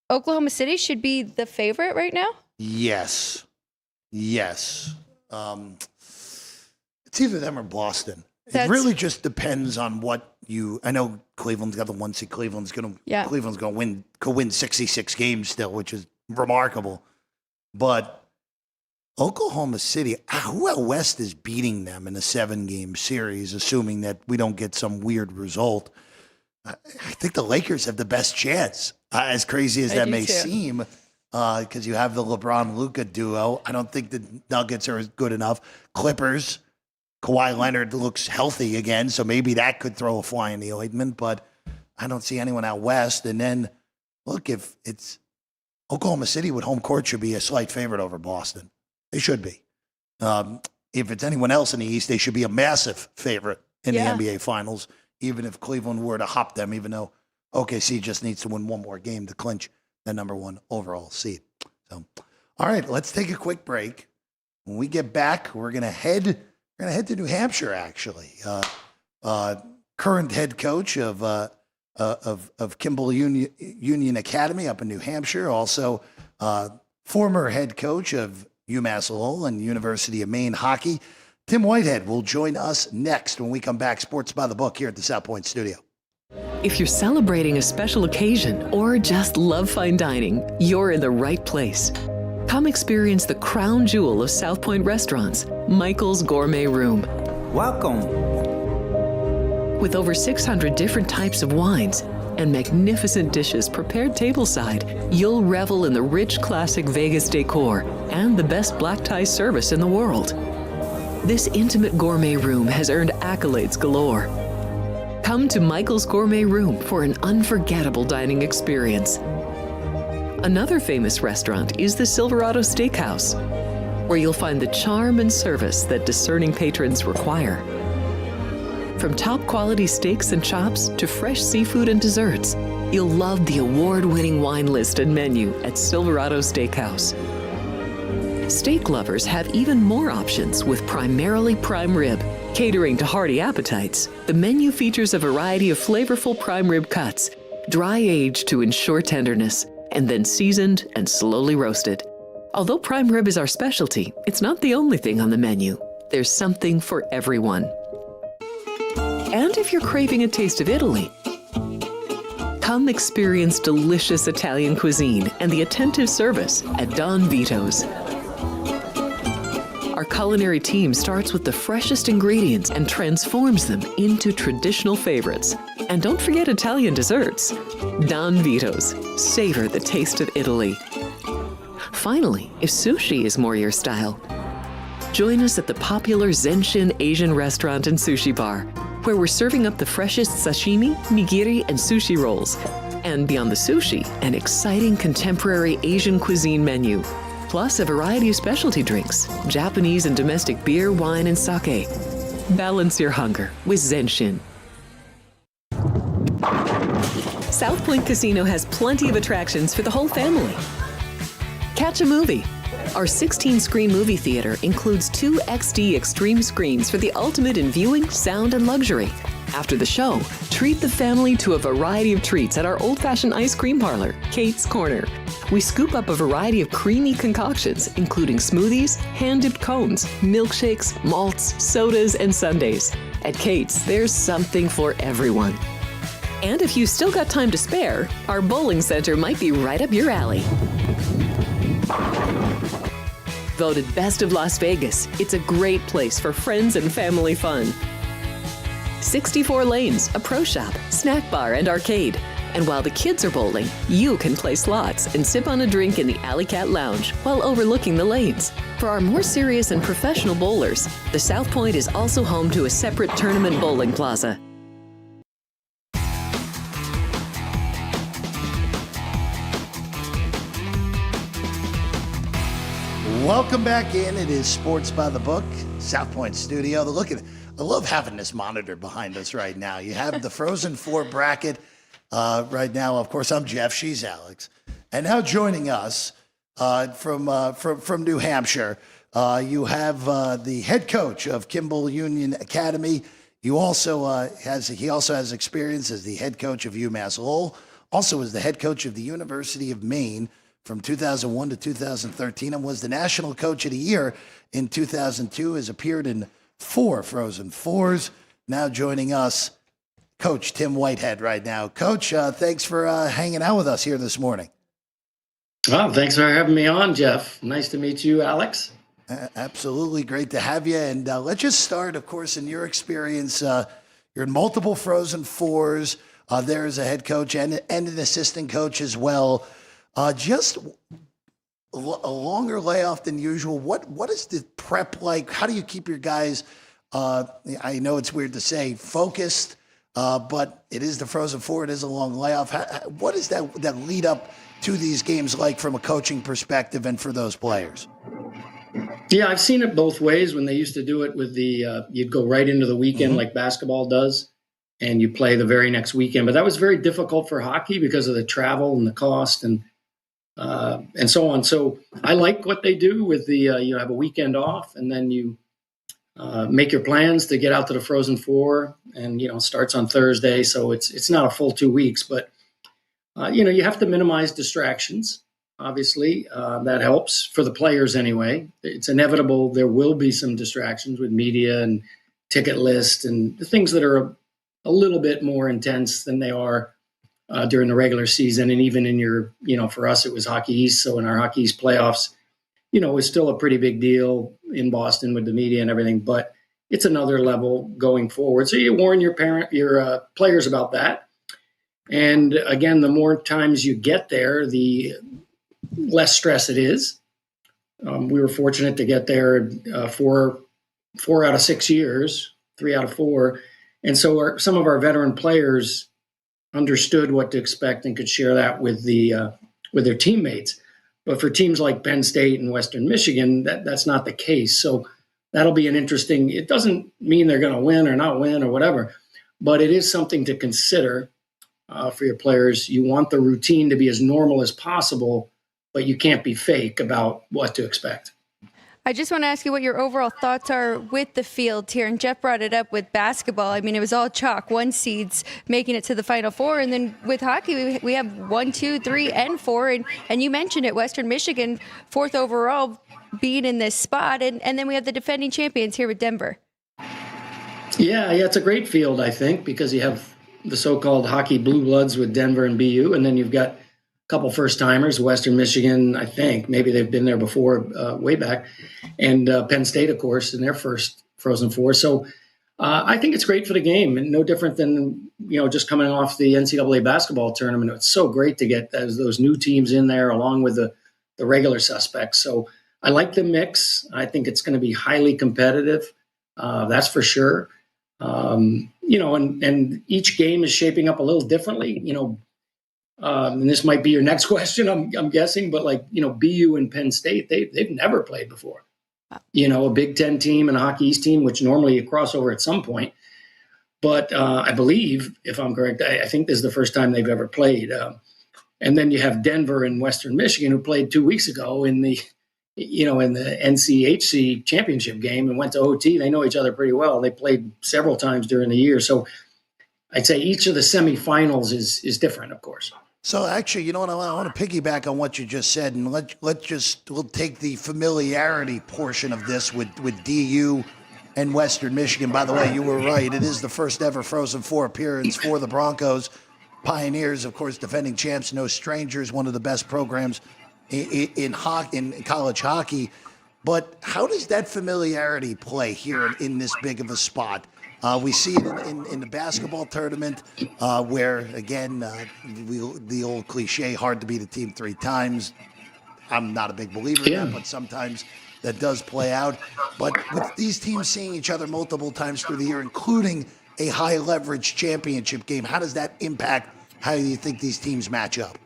Oklahoma City should be the favorite right now? Yes. It's either them or Boston. It really just depends on what I know Cleveland's got the 1 seed. Cleveland's going to could win 66 games still, which is remarkable. But Oklahoma City, who out west is beating them in a 7-game series, assuming that we don't get some weird result? I think the Lakers have the best chance, as crazy as that may seem, because you have the LeBron-Luka duo. I don't think the Nuggets are good enough. Clippers, Kawhi Leonard looks healthy again, so maybe that could throw a fly in the ointment, but I don't see anyone out west. And then, look, if it's Oklahoma City with home court should be a slight favorite over Boston. They should be. If it's anyone else in the East, they should be a massive favorite in the NBA Finals, even if Cleveland were to hop them, even though OKC just needs to win one more game to clinch the number 1 overall seed. So, all right, let's take a quick break. When we get back, we're going to head to New Hampshire, actually. Current head coach of Kimball Union Academy up in New Hampshire. Also, former head coach of UMass Lowell and University of Maine hockey. Tim Whitehead will join us next when we come back. Sports by the Book here at the South Point Studio. If you're celebrating a special occasion or just love fine dining, you're in the right place. Come experience the crown jewel of South Point restaurants, Michael's Gourmet Room. Welcome. With over 600 different types of wines and magnificent dishes prepared tableside, you'll revel in the rich classic Vegas decor and the best black tie service in the world. This intimate gourmet room has earned accolades galore. Come to Michael's Gourmet Room for an unforgettable dining experience. Another famous restaurant is the Silverado Steakhouse, where you'll find the charm and service that discerning patrons require. From top quality steaks and chops to fresh seafood and desserts, you'll love the award-winning wine list and menu at Silverado Steakhouse. Steak lovers have even more options with primarily prime rib. Catering to hearty appetites, the menu features a variety of flavorful prime rib cuts, dry aged to ensure tenderness, and then seasoned and slowly roasted. Although prime rib is our specialty, it's not the only thing on the menu. There's something for everyone. And if you're craving a taste of Italy, come experience delicious Italian cuisine and the attentive service at Don Vito's. Our culinary team starts with the freshest ingredients and transforms them into traditional favorites. And don't forget Italian desserts. Don Vito's. Savor the taste of Italy. Finally, if sushi is more your style, join us at the popular Zenshin Asian restaurant and sushi bar, where we're serving up the freshest sashimi, nigiri, and sushi rolls. And beyond the sushi, an exciting contemporary Asian cuisine menu, plus a variety of specialty drinks, Japanese and domestic beer, wine, and sake. Balance your hunger with Zenshin. South Point Casino has plenty of attractions for the whole family. Catch a movie. Our 16-screen movie theater includes 2 XD Extreme screens for the ultimate in viewing, sound, and luxury. After the show, treat the family to a variety of treats at our old-fashioned ice cream parlor, Kate's Corner. We scoop up a variety of creamy concoctions, including smoothies, hand-dipped cones, milkshakes, malts, sodas, and sundaes. At Kate's, there's something for everyone. And if you've still got time to spare, our bowling center might be right up your alley. Voted Best of Las Vegas, it's a great place for friends and family fun. 64 lanes, a pro shop, snack bar, and arcade. And while the kids are bowling, you can play slots and sip on a drink in the Alley Cat Lounge while overlooking the lanes. For our more serious and professional bowlers, the South Point is also home to a separate tournament bowling plaza. Welcome back in. It is Sports by the Book, South Point Studio. Look at, I love having this monitor behind us right now. You have the Frozen Four bracket right now. Of course, I'm Jeff. She's Alex. And now joining us from New Hampshire, you have the head coach of Kimball Union Academy he also has experience as the head coach of UMass Lowell, also as the head coach of the University of Maine from 2001 to 2013, and was the National Coach of the Year in 2002, has appeared in 4 Frozen Fours. Now joining us, Coach Tim Whitehead right now. Coach, thanks for hanging out with us here this morning. Well, thanks for having me on, Jeff. Nice to meet you, Alex. Absolutely great to have you. And let's just start, of course, in your experience. You're in multiple Frozen Fours there as a head coach and an assistant coach as well. Just a longer layoff than usual. What is the prep like? How do you keep your guys, I know it's weird to say, focused, but it is the Frozen Four. It is a long layoff. What is that lead up to these games like from a coaching perspective and for those players? Yeah, I've seen it both ways. When they used to do it with you'd go right into the weekend like basketball does, and you play the very next weekend. But that was very difficult for hockey because of the travel and the cost and so on. So I like what they do with you have a weekend off, and then you make your plans to get out to the Frozen Four, and starts on Thursday, so it's not a full 2 weeks, but you have to minimize distractions. Obviously, that helps for the players anyway. It's inevitable there will be some distractions with media and ticket list and the things that are a little bit more intense than they are during the regular season. And even in your, for us, it was Hockey East. So in our Hockey East playoffs, it was still a pretty big deal in Boston with the media and everything, but it's another level going forward. So you warn your players about that. And again, the more times you get there, the less stress it is. We were fortunate to get there 4 out of 6 years, 3 out of 4. And so some of our veteran players understood what to expect and could share that with their teammates. But for teams like Penn State and Western Michigan, that's not the case. So that'll be it doesn't mean they're going to win or not win or whatever, but it is something to consider for your players. You want the routine to be as normal as possible, but you can't be fake about what to expect. I just want to ask you what your overall thoughts are with the field here. And Jeff brought it up with basketball. I mean, it was all chalk, 1 seeds making it to the Final Four. And then with hockey, we have 1, 2, 3, and 4. And you mentioned it, Western Michigan, 4th overall, being in this spot. And then we have the defending champions here with Denver. Yeah, it's a great field, I think, because you have the so-called hockey blue bloods with Denver and BU. And then you've got couple first-timers, Western Michigan, I think. Maybe they've been there before, way back. And Penn State, of course, in their first Frozen Four. So I think it's great for the game, and no different than, just coming off the NCAA basketball tournament. It's so great to get those new teams in there along with the regular suspects. So I like the mix. I think it's going to be highly competitive. That's for sure. And each game is shaping up a little differently, and this might be your next question, I'm guessing, but BU and Penn State, they've never played before. A Big Ten team and a Hockey East team, which normally you cross over at some point. But I believe, if I'm correct, I think this is the first time they've ever played. And then you have Denver and Western Michigan, who played 2 weeks ago in the NCHC championship game and went to OT. They know each other pretty well. They played several times during the year. So I'd say each of the semifinals is different, of course. So actually, you know what, I want to piggyback on what you just said, and we'll take the familiarity portion of this with DU and Western Michigan. By the way, you were right. It is the first ever Frozen Four appearance for the Broncos. Pioneers, of course, defending champs, no strangers, one of the best programs in college hockey. But how does that familiarity play here in this big of a spot? We see it in the basketball tournament where, again, the old cliche, hard to beat a team 3 times. I'm not a big believer in that, but sometimes that does play out. But with these teams seeing each other multiple times through the year, including a high-leverage championship game, how does that impact how you think these teams match up?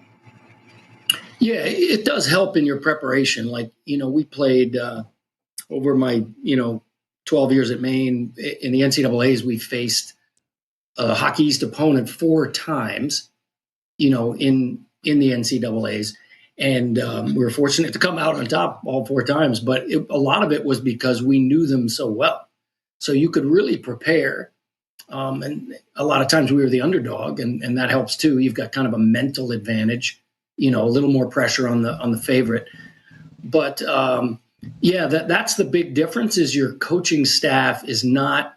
Yeah, it does help in your preparation. We played over my, 12 years at Maine, in the NCAAs, we faced a Hockey East opponent 4 times, in the NCAAs. And we were fortunate to come out on top all 4 times. But a lot of it was because we knew them so well. So you could really prepare And a lot of times we were the underdog, and that helps too. You've got kind of a mental advantage, a little more pressure on the favorite. But that's the big difference is your coaching staff is not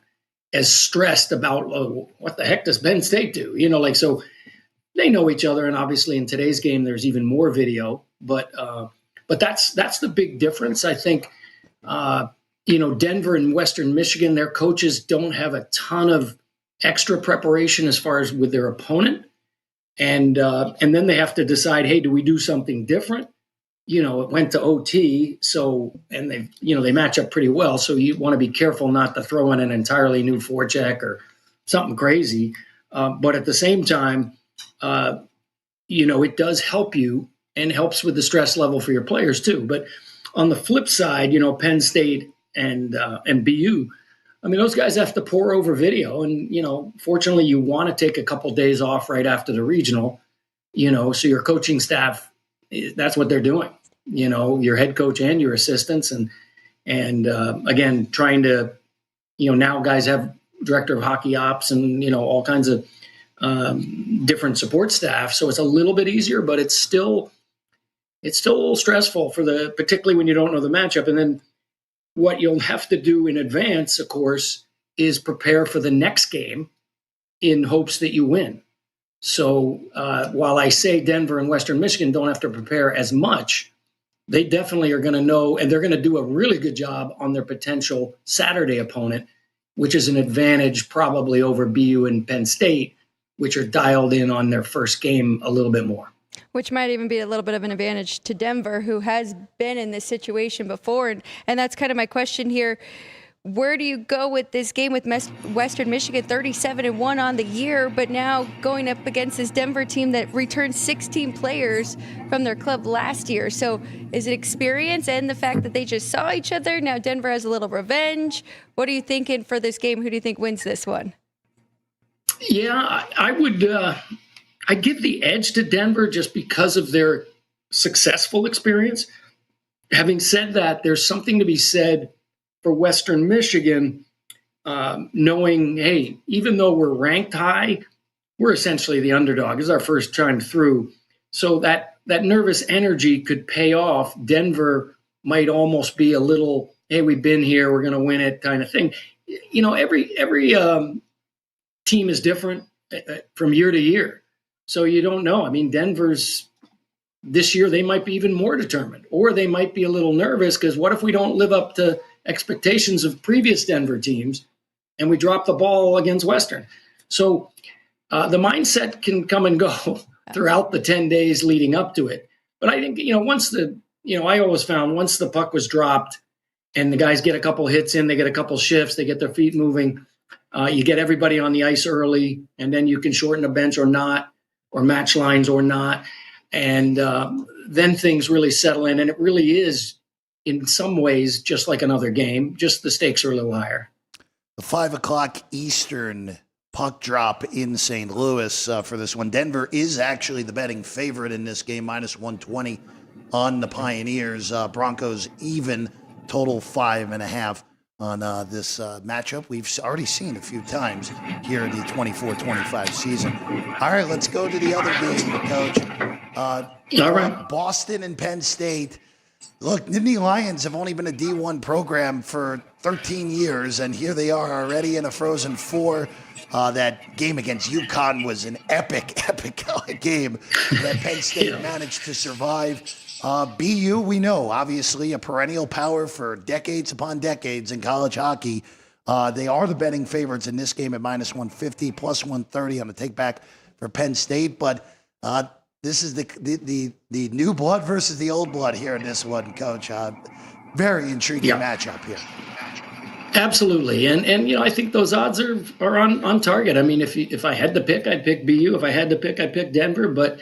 as stressed about, oh, what the heck does Penn State do? So they know each other. And obviously in today's game, there's even more video, but that's the big difference. I think, Denver and Western Michigan, their coaches don't have a ton of extra preparation as far as with their opponent. And then they have to decide, hey, do we do something different? It went to OT, and they match up pretty well. So you want to be careful not to throw in an entirely new forecheck or something crazy. But at the same time, it does help you and helps with the stress level for your players too. But on the flip side, Penn State and BU, I mean, those guys have to pour over video. And, fortunately, you want to take a couple days off right after the regional, so your coaching staff, that's what they're doing. Your head coach and your assistants. And again, trying to, now guys have director of hockey ops and, all kinds of different support staff. So it's a little bit easier, but it's still a little stressful particularly when you don't know the matchup. And then what you'll have to do in advance, of course, is prepare for the next game in hopes that you win. So while I say Denver and Western Michigan don't have to prepare as much, they definitely are going to know, and they're going to do a really good job on their potential Saturday opponent, which is an advantage probably over BU and Penn State, which are dialed in on their first game a little bit more. Which might even be a little bit of an advantage to Denver, who has been in this situation before. And that's kind of my question here. Where do you go with this game with Western Michigan 37-1 on the year, but now going up against this Denver team that returned 16 players from their club last year? So is it experience and the fact that they just saw each other? Now Denver has a little revenge. What are you thinking for this game? Who do you think wins this one? Yeah, I would I'd give the edge to Denver just because of their successful experience. Having said that, there's something to be said for Western Michigan, knowing, hey, even though we're ranked high, we're essentially the underdog. It's our first time through. So that nervous energy could pay off. Denver might almost be a little, hey, we've been here, we're going to win it kind of thing. Every team is different from year to year. So you don't know. I mean, Denver's this year, they might be even more determined, or they might be a little nervous because what if we don't live up to expectations of previous Denver teams and we drop the ball against Western? So the mindset can come and go throughout the 10 days leading up to it. But I think, I always found once the puck was dropped and the guys get a couple hits in, they get a couple shifts, they get their feet moving, you get everybody on the ice early, and then you can shorten a bench or not, or match lines or not. And then things really settle in. And it really is, in some ways, just like another game, just the stakes are a little higher. The 5 o'clock Eastern puck drop in St. Louis for this one. Denver is actually the betting favorite in this game, minus 120 on the Pioneers. Broncos even, total 5.5 on this matchup we've already seen a few times here in the 24-25 season. All right, let's go to the other game, Coach. All right. Boston and Penn State. Look, Nittany Lions have only been a D1 program for 13 years, and here they are already in a Frozen Four. That game against UConn was an epic game that Penn State managed to survive. BU, we know, obviously a perennial power for decades upon decades in college hockey. They are the betting favorites in this game at minus 150, plus 130 on the take back for Penn State. But this is the new blood versus the old blood here in this one, Coach. Very intriguing matchup here. Absolutely, and I think those odds are on target. I mean, if I had to pick, I'd pick BU. If I had to pick, I'd pick Denver. But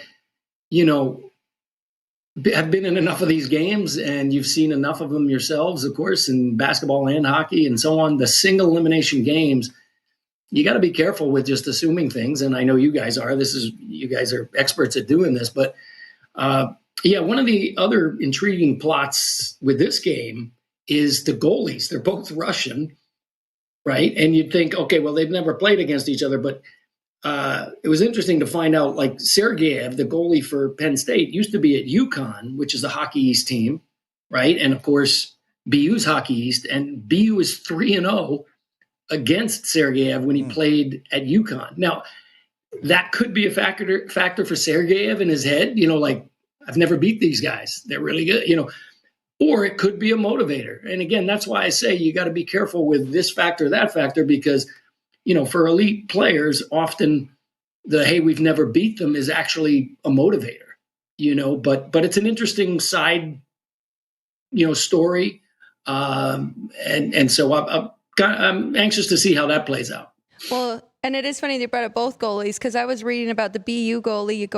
I've been in enough of these games, and you've seen enough of them yourselves, of course, in basketball and hockey and so on. The single elimination games, you got to be careful with just assuming things. And I know you guys are. You guys are experts at doing this. But one of the other intriguing plots with this game is the goalies. They're both Russian. right? And you'd think, okay, well, they've never played against each other, but it was interesting to find out, like Sergeyev, the goalie for Penn State, used to be at UConn, which is the Hockey East team, right? And of course, BU's Hockey East, and BU is 3-0 against Sergeyev when he played at UConn. Now, that could be a factor for Sergeyev in his head, like, I've never beat these guys. They're really good, or it could be a motivator. And again, that's why I say you got to be careful with this factor, that factor, because for elite players, often hey, we've never beat them is actually a motivator, but it's an interesting side, story. And so I'm anxious to see how that plays out. Well, and it is funny they brought up both goalies, because I was reading about the BU goalie,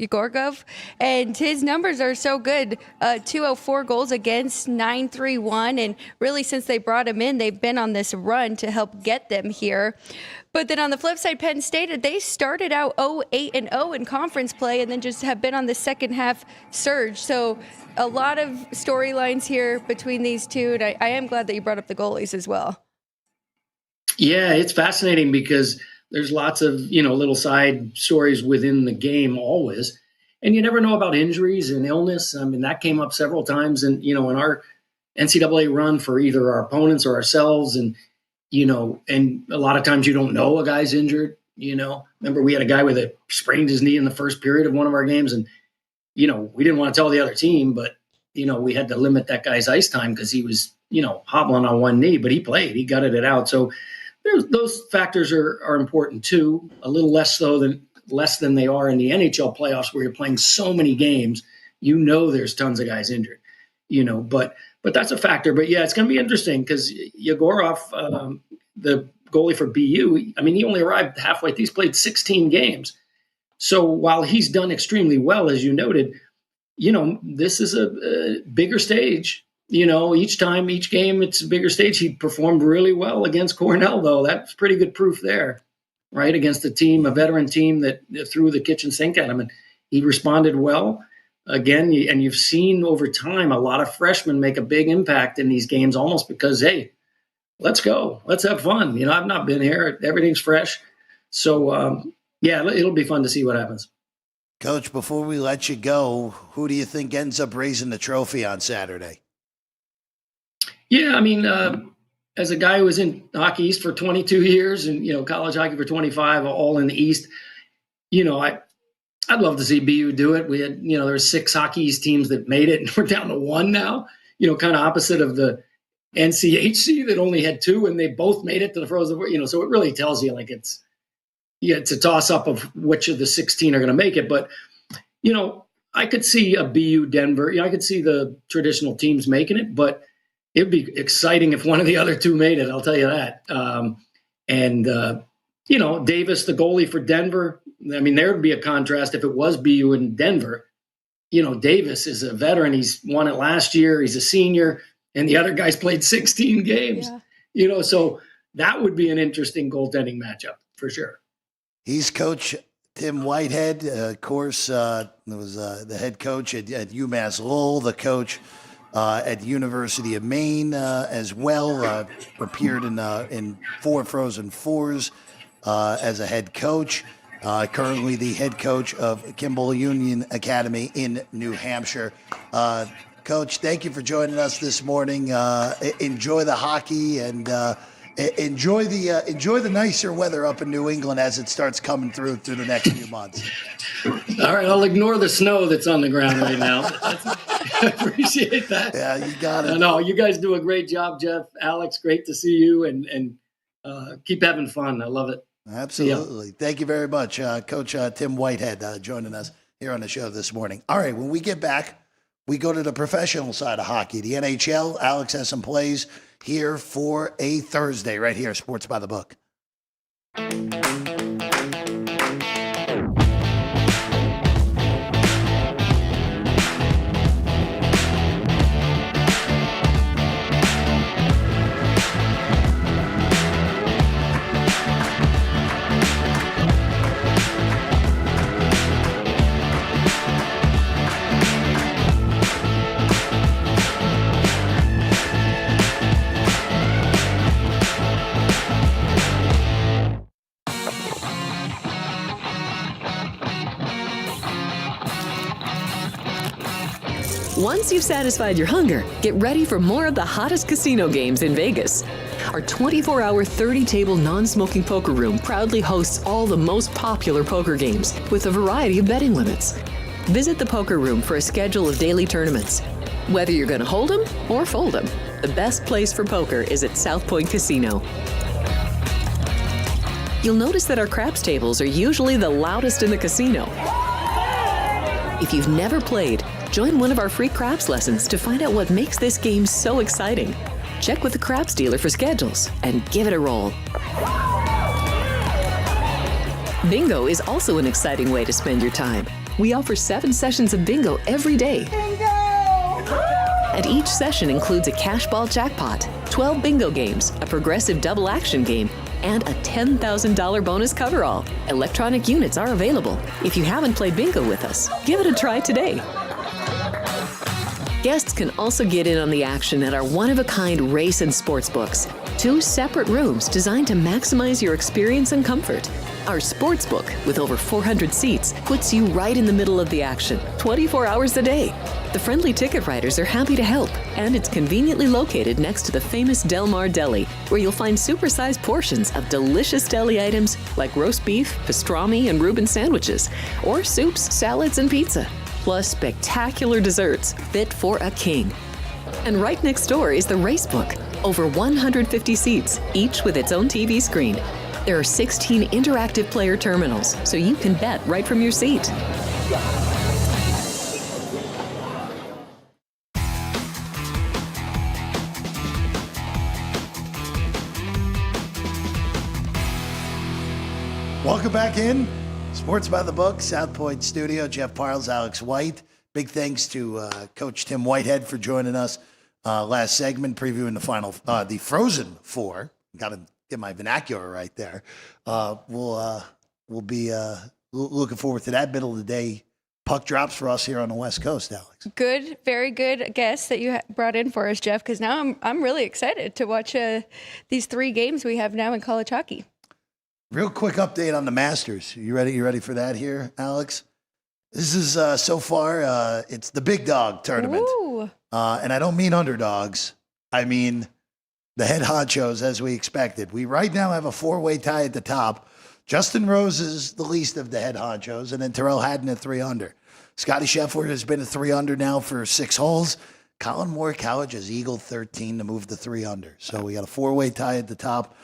Yegorov, and his numbers are so good. 204 goals against, 931, and really since they brought him in, they've been on this run to help get them here. But then on the flip side, Penn State, they started out 0-8-0 in conference play and then just have been on the second half surge. So a lot of storylines here between these two, and I am glad that you brought up the goalies as well. Yeah, it's fascinating because there's lots of, little side stories within the game always. And you never know about injuries and illness. I mean, that came up several times in our NCAA run for either our opponents or ourselves. And, and a lot of times you don't know a guy's injured, Remember, we had a guy with sprained his knee in the first period of one of our games. And, we didn't want to tell the other team, but, we had to limit that guy's ice time because he was, hobbling on one knee, but he played, he gutted it out. So those factors are important too, a little less than they are in the NHL playoffs, where you're playing so many games. There's tons of guys injured, but that's a factor. But yeah, it's going to be interesting because Yegorov, the goalie for BU, I mean, he only arrived halfway. He's played 16 games. So while he's done extremely well, as you noted, this is a bigger stage. Each game, it's a bigger stage. He performed really well against Cornell, though. That's pretty good proof there, right? Against a veteran team that threw the kitchen sink at him. And he responded well. Again, and you've seen over time a lot of freshmen make a big impact in these games almost because, hey, let's go. Let's have fun. I've not been here. Everything's fresh. So, yeah, it'll be fun to see what happens. Coach, before we let you go, who do you think ends up raising the trophy on Saturday? Yeah, I mean, as a guy who was in Hockey East for 22 years and, college hockey for 25, all in the East, I'd love to see BU do it. We had, there were 6 Hockey East teams that made it, and we're down to 1 now, kind of opposite of the NCHC that only had 2, and they both made it to the Frozen Four, so it really tells you, like, it's a toss-up of which of the 16 are going to make it. But, I could see a BU Denver. I could see the traditional teams making it, but it'd be exciting if one of the other 2 made it. I'll tell you that. Davis, the goalie for Denver. I mean, there would be a contrast if it was BU in Denver. Davis is a veteran. He's won it last year. He's a senior, and the other guys played 16 games. Yeah. So that would be an interesting goaltending matchup for sure. He's Coach Tim Whitehead, of course, was the head coach at UMass Lowell, the coach at the University of Maine as well, appeared in 4 Frozen Fours as a head coach, currently the head coach of Kimball Union Academy in New Hampshire. Coach, thank you for joining us this morning. Enjoy the hockey and enjoy the nicer weather up in New England as it starts coming through the next few months. All right, I'll ignore the snow that's on the ground right now. I appreciate that. Yeah, you got it. No, you guys do a great job, Jeff. Alex, great to see you, and keep having fun. I love it. Absolutely. Thank you very much, Coach Tim Whitehead, joining us here on the show this morning. All right, when we get back, we go to the professional side of hockey, the NHL. Alex has some plays here for a Thursday right here, Sports by the Book. Once you've satisfied your hunger, get ready for more of the hottest casino games in Vegas. Our 24-hour, 30-table non-smoking poker room proudly hosts all the most popular poker games with a variety of betting limits. Visit the poker room for a schedule of daily tournaments. Whether you're going to hold 'em or fold 'em, the best place for poker is at South Point Casino. You'll notice that our craps tables are usually the loudest in the casino. If you've never played, join one of our free craps lessons to find out what makes this game so exciting. Check with the craps dealer for schedules and give it a roll. Bingo is also an exciting way to spend your time. We offer 7 sessions of bingo every day. Bingo! And each session includes a cash ball jackpot, 12 bingo games, a progressive double action game, and a $10,000 bonus coverall. Electronic units are available. If you haven't played bingo with us, give it a try today. Guests can also get in on the action at our one-of-a-kind race and sports books, 2 separate rooms designed to maximize your experience and comfort. Our sports book, with over 400 seats, puts you right in the middle of the action, 24 hours a day. The friendly ticket writers are happy to help, and it's conveniently located next to the famous Del Mar Deli, where you'll find supersized portions of delicious deli items like roast beef, pastrami, and Reuben sandwiches, or soups, salads, and pizza, plus spectacular desserts fit for a king. And right next door is the race book, over 150 seats, each with its own TV screen. There are 16 interactive player terminals, so you can bet right from your seat. Welcome back in. Sports by the Book, South Point Studio. Jeff Parles, Alex White. Big thanks to Coach Tim Whitehead for joining us last segment, previewing the Frozen Four. Got to get my vernacular right there. We'll be looking forward to that. Middle of the day puck drops for us here on the West Coast, Alex. Good, very good guest that you brought in for us, Jeff, because now I'm really excited to watch these 3 games we have now in college hockey. Real quick update on the Masters. You ready? You ready for that here, Alex? This is so far, it's the big dog tournament. And I don't mean underdogs. I mean the head honchos, as we expected. We right now have a 4-way tie at the top. Justin Rose is the least of the head honchos, and then Terrell Haddon at 3 under. Scotty Scheffler has been at 3 under now for 6 holes. Colin Morikawa has eagled 13 to move to 3 under. So we got a 4-way tie at the top.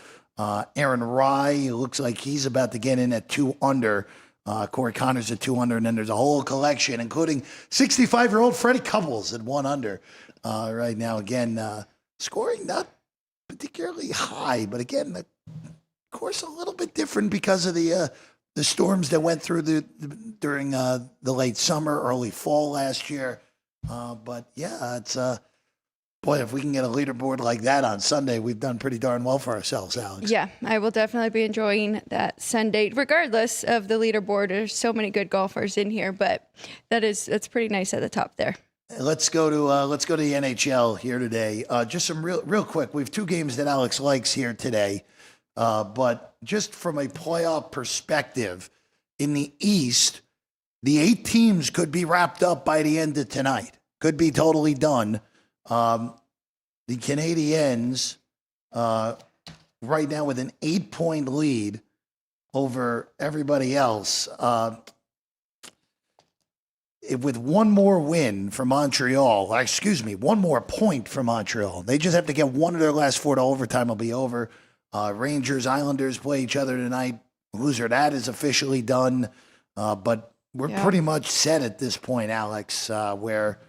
Aaron Rye looks like he's about to get in at 2 under. Corey Connors at 2 under, and then there's a whole collection, including 65-year-old Freddie Couples at 1 under right now. Again, scoring not particularly high, but again, the course a little bit different because of the storms that went through during the late summer, early fall last year. But yeah, it's boy, if we can get a leaderboard like that on Sunday, we've done pretty darn well for ourselves, Alex. Yeah, I will definitely be enjoying that Sunday, regardless of the leaderboard. There's so many good golfers in here, but that's pretty nice at the top there. Let's go to the NHL here today. Just some real quick. We have 2 games that Alex likes here today, but just from a playoff perspective, in the East, the 8 teams could be wrapped up by the end of tonight. Could be totally done. The Canadiens right now with an 8-point lead over everybody else. With one more win for Montreal, one more point for Montreal. They just have to get one of their last 4 to overtime. Will be over. Rangers, Islanders play each other tonight. Loser of that is officially done. But we're pretty much set at this point, Alex, where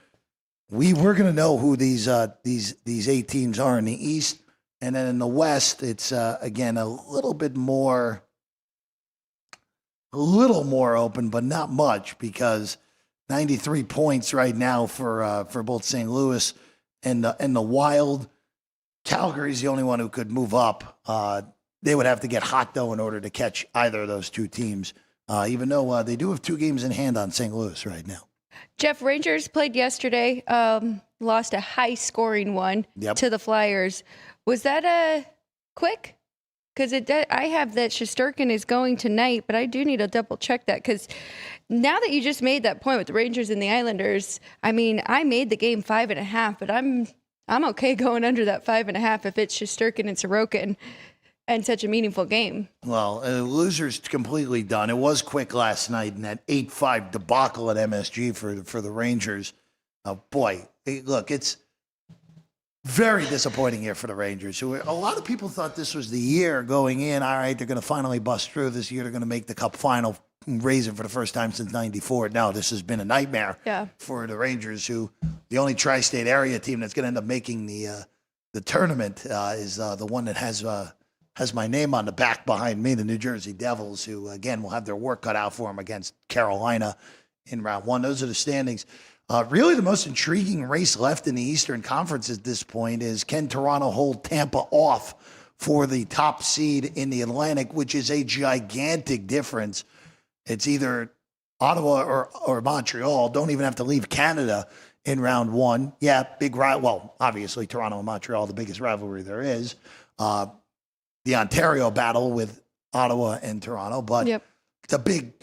we're going to know who these 8 teams are in the East. And then in the West, it's, again, a little more open, but not much, because 93 points right now for both St. Louis and the Wild. Calgary's the only one who could move up. They would have to get hot, though, in order to catch either of those 2 teams, even though they do have 2 games in hand on St. Louis right now. Jeff, Rangers played yesterday, lost a high-scoring one to the Flyers. Was that quick? because I have that Shesterkin is going tonight, but I do need to double check that because now that you just made that point with the Rangers and the Islanders, I mean, I made the game 5.5, but I'm okay going under that 5.5 if it's Shesterkin and Sorokin and such a meaningful game. Well, loser's completely done. It was quick last night in that 8-5 debacle at MSG for the Rangers. Boy, look, it's very disappointing year for the Rangers. Who a lot of people thought this was the year going in. All right, they're going to finally bust through this year. They're going to make the Cup final, raise it for the first time since '94. No, this has been a nightmare for the Rangers. Who the only tri-state area team that's going to end up making the tournament is the one that has my name on the back behind me, the New Jersey Devils, who again will have their work cut out for them against Carolina in round one. Those are the standings. Really, the most intriguing race left in the Eastern Conference at this point is, can Toronto hold Tampa off for the top seed in the Atlantic, which is a gigantic difference. It's either Ottawa or Montreal. Don't even have to leave Canada in round one. Yeah, big rival. Well, obviously, Toronto and Montreal, the biggest rivalry there is. The Ontario battle with Ottawa and Toronto, but it's a big,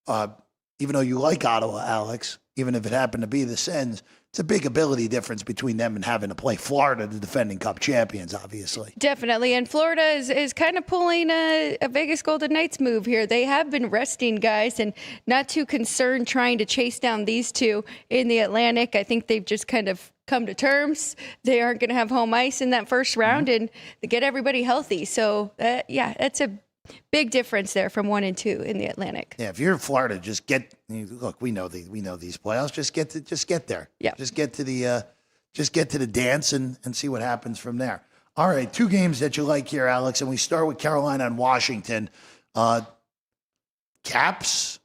even though you like Ottawa, Alex, even if it happened to be the Sens, it's a big ability difference between them and having to play Florida, the defending Cup champions, obviously. Definitely. And Florida is kind of pulling a Vegas Golden Knights move here. They have been resting guys and not too concerned trying to chase down these two in the Atlantic. I think they've just kind of come to terms. They aren't going to have home ice in that first round and get everybody healthy. So, that's a big difference there from 1 and 2 in the Atlantic. Yeah, if you're in Florida, just look. We know these playoffs. Just get there. Yeah. Just get to the dance and see what happens from there. All right, 2 games that you like here, Alex, and we start with Carolina and Washington. Caps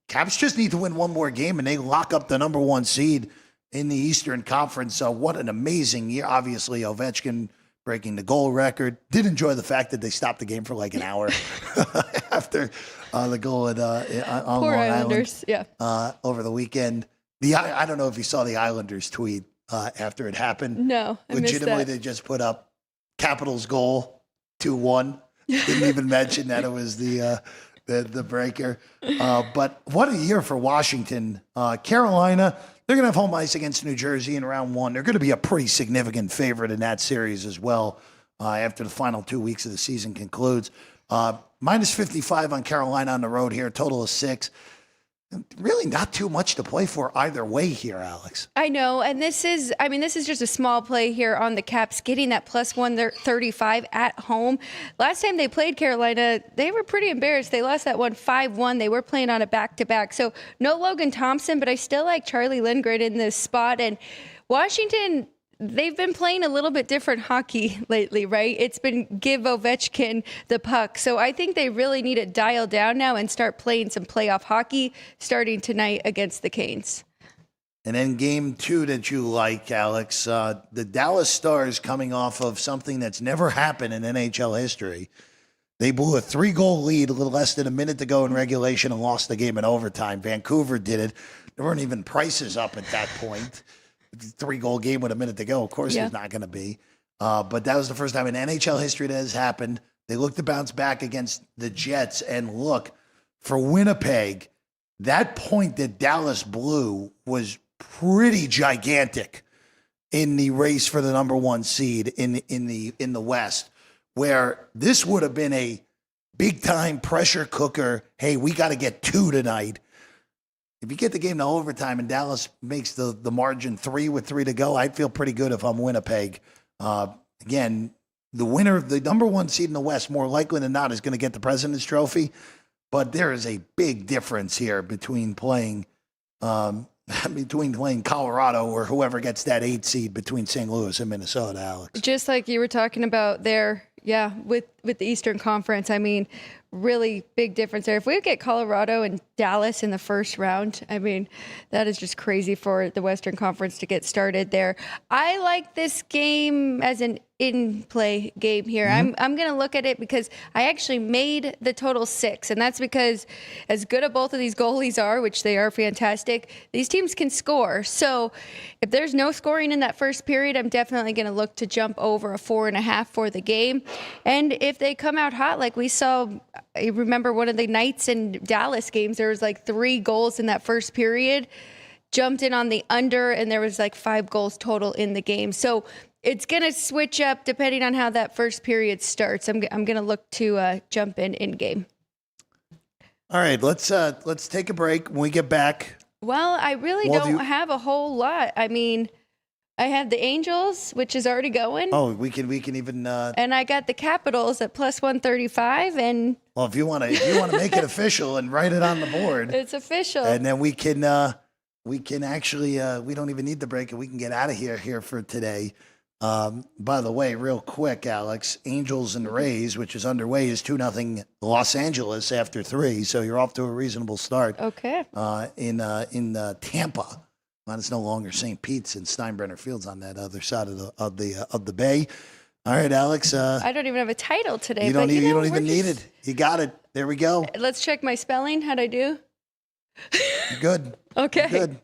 just need to win one more game, and they lock up the number 1 seed in the Eastern Conference. What an amazing year! Obviously, Ovechkin breaking the goal record. Did enjoy the fact that they stopped the game for like an hour after the goal on Poor Long Islanders, Island over the weekend. I don't know if you saw the Islanders tweet after it happened. No, I legitimately, missed that. they just put up Capitals goal 2-1. Didn't even mention that it was the breaker. But what a year for Washington. Carolina, they're going to have home ice against New Jersey in round 1. They're going to be a pretty significant favorite in that series as well after the final 2 weeks of the season concludes. Minus 55 on Carolina on the road here, total of 6. Really not too much to play for either way here, Alex. I know, and this is just a small play here on the Caps, getting that plus 135 at home. Last time they played Carolina, they were pretty embarrassed. They lost that one 5-1. They were playing on a back-to-back. So no Logan Thompson, but I still like Charlie Lindgren in this spot. And Washington, they've been playing a little bit different hockey lately, right? It's been give Ovechkin the puck. So I think they really need to dial down now and start playing some playoff hockey starting tonight against the Canes. And then game 2 that you like, Alex, the Dallas Stars coming off of something that's never happened in NHL history. They blew a 3-goal lead a little less than a minute to go in regulation and lost the game in overtime. Vancouver did it. There weren't even prices up at that point. 3-goal game with a minute to go. Of course, there's not going to be. But that was the first time in NHL history that has happened. They look to bounce back against the Jets. And look, for Winnipeg, that point that Dallas blew was pretty gigantic in the race for the number 1 seed in the West, where this would have been a big-time pressure cooker. Hey, we got to get 2 tonight. If you get the game to overtime and Dallas makes the margin 3 with 3 to go, I'd feel pretty good if I'm Winnipeg. Again, the winner, the number 1 seed in the West, more likely than not, is going to get the President's Trophy. But there is a big difference here between playing Colorado or whoever gets that 8 seed between St. Louis and Minnesota, Alex. Just like you were talking about there, with the Eastern Conference, I mean, really big difference there. If we get Colorado and Dallas in the first round, I mean, that is just crazy for the Western Conference to get started there. I like this game as an in-play game here. I'm going to look at it because I actually made the total 6, and that's because as good as both of these goalies are, which they are fantastic, these teams can score. So if there's no scoring in that first period, I'm definitely going to look to jump over a 4.5 for the game. And if they come out hot, like we saw, I remember one of the Knights and Dallas games, there was like 3 goals in that first period, jumped in on the under, and there was like 5 goals total in the game. So it's going to switch up depending on how that first period starts. I'm going to look to jump in game. All right, let's take a break. When we get back. Well, I really don't have a whole lot. I mean, I have the Angels, which is already going. Oh, we can even. And I got the Capitals at plus 135. And well, if you want to make it official and write it on the board, it's official. And then we can actually we don't even need the break, and we can get out of here for today. By the way, real quick, Alex, Angels and Rays, which is underway, is 2-0 Los Angeles after 3. So you're off to a reasonable start. Okay. In Tampa, well, it's no longer St. Pete's and Steinbrenner Field's on that other side of the bay. All right, Alex. I don't even have a title today. You don't even need it. You got it. There we go. Let's check my spelling. How'd I do? You're good. Okay. You're good.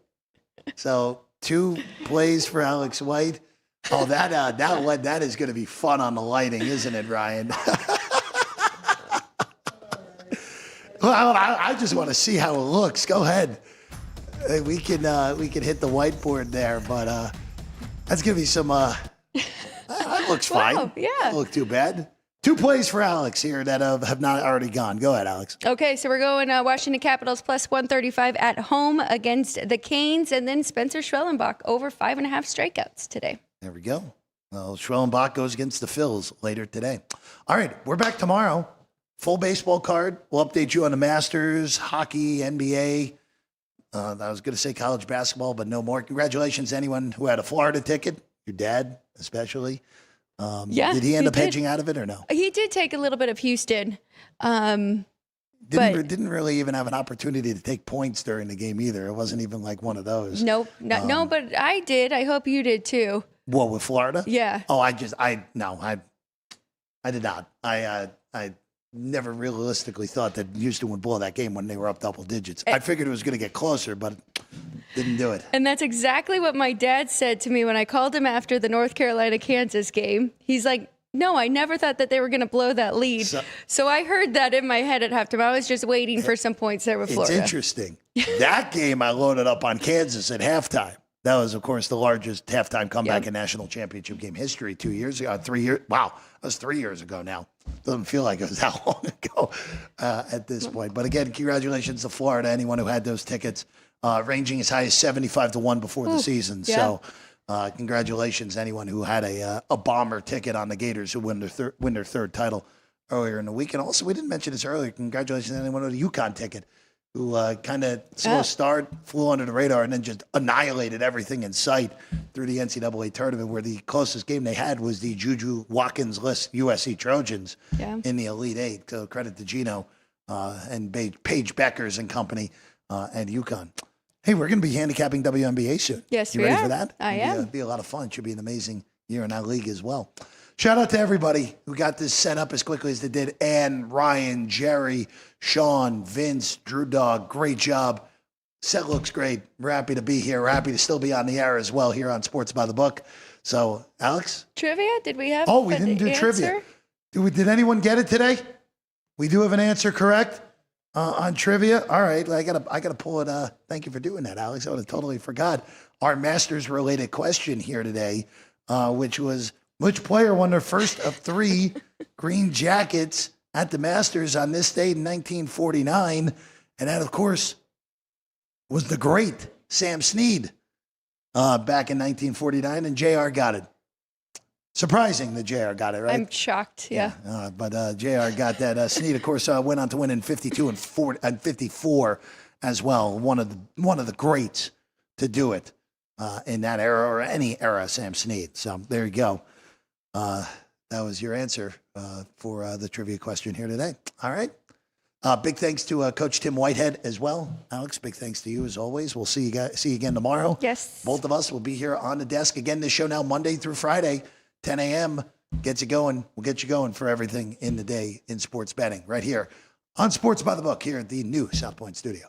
So 2 plays for Alex White. Oh, that is going to be fun on the lighting, isn't it, Ryan? Well, I just want to see how it looks. Go ahead. We can hit the whiteboard there, but that's going to be some. That looks fine. Wow, yeah. Doesn't look too bad. 2 plays for Alex here that have not already gone. Go ahead, Alex. Okay, so we're going Washington Capitals plus 135 at home against the Canes, and then Spencer Schwellenbach over 5.5 strikeouts today. There we go. Well, Schwellenbach goes against the Phillies later today. All right, we're back tomorrow. Full baseball card. We'll update you on the Masters, hockey, NBA. I was going to say college basketball, but no more. Congratulations to anyone who had a Florida ticket, your dad especially. Did he end up hedging out of it or no? He did take a little bit of Houston. Didn't really even have an opportunity to take points during the game either. It wasn't even like one of those. No, but I did. I hope you did too. What, with Florida? Yeah. Oh, I did not. I never realistically thought that Houston would blow that game when they were up double digits. I figured it was going to get closer, but didn't do it. And that's exactly what my dad said to me when I called him after the North Carolina-Kansas game. He's like, no, I never thought that they were going to blow that lead. So I heard that in my head at halftime. I was just waiting for some points there with Florida. It's interesting. That game I loaded up on Kansas at halftime. That was, of course, the largest halftime comeback in national championship game history 2 years ago. 3 years. Wow, that was 3 years ago now. Doesn't feel like it was that long ago at this point. But again, congratulations to Florida, anyone who had those tickets, ranging as high as 75-1 before the season. Yeah. So congratulations to anyone who had a bomber ticket on the Gators who win their third title earlier in the week. And also, we didn't mention this earlier, congratulations to anyone with a UConn ticket who kind of slow start, flew under the radar, and then just annihilated everything in sight through the NCAA tournament, where the closest game they had was the Juju Watkins-less USC Trojans in the Elite Eight. So credit to Gino and Paige Beckers and company and UConn. Hey, we're going to be handicapping WNBA soon. Yes, you we ready are. for that? I am. It'll be a lot of fun. It should be an amazing year in that league as well. Shout out to everybody who got this set up as quickly as they did. Ann, Ryan, Jerry, Sean, Vince, Drew Dog. Great job. Set looks great. We're happy to be here. We're happy to still be on the air as well here on Sports by the Book. So, Alex? Trivia? Did we have we didn't do trivia. Did anyone get it today? We do have an answer correct on trivia. All right. I gotta pull it. Thank you for doing that, Alex. I would have totally forgot our Masters-related question here today, which was, which player won their first of 3 green jackets at the Masters on this date in 1949? And that, of course, was the great Sam Snead back in 1949, and JR got it. Surprising that JR got it, right? I'm shocked, yeah. But JR got that. Snead, of course, went on to win in 52 and 54 as well. One of the greats to do it in that era or any era, Sam Snead. So there you go. That was your answer for the trivia question here today. All right. Big thanks to Coach Tim Whitehead as well. Alex, big thanks to you as always. We'll see you again tomorrow. Yes. Both of us will be here on the desk again. This show now Monday through Friday, 10 a.m. Get you going. We'll get you going for everything in the day in sports betting right here on Sports by the Book here at the new South Point studio.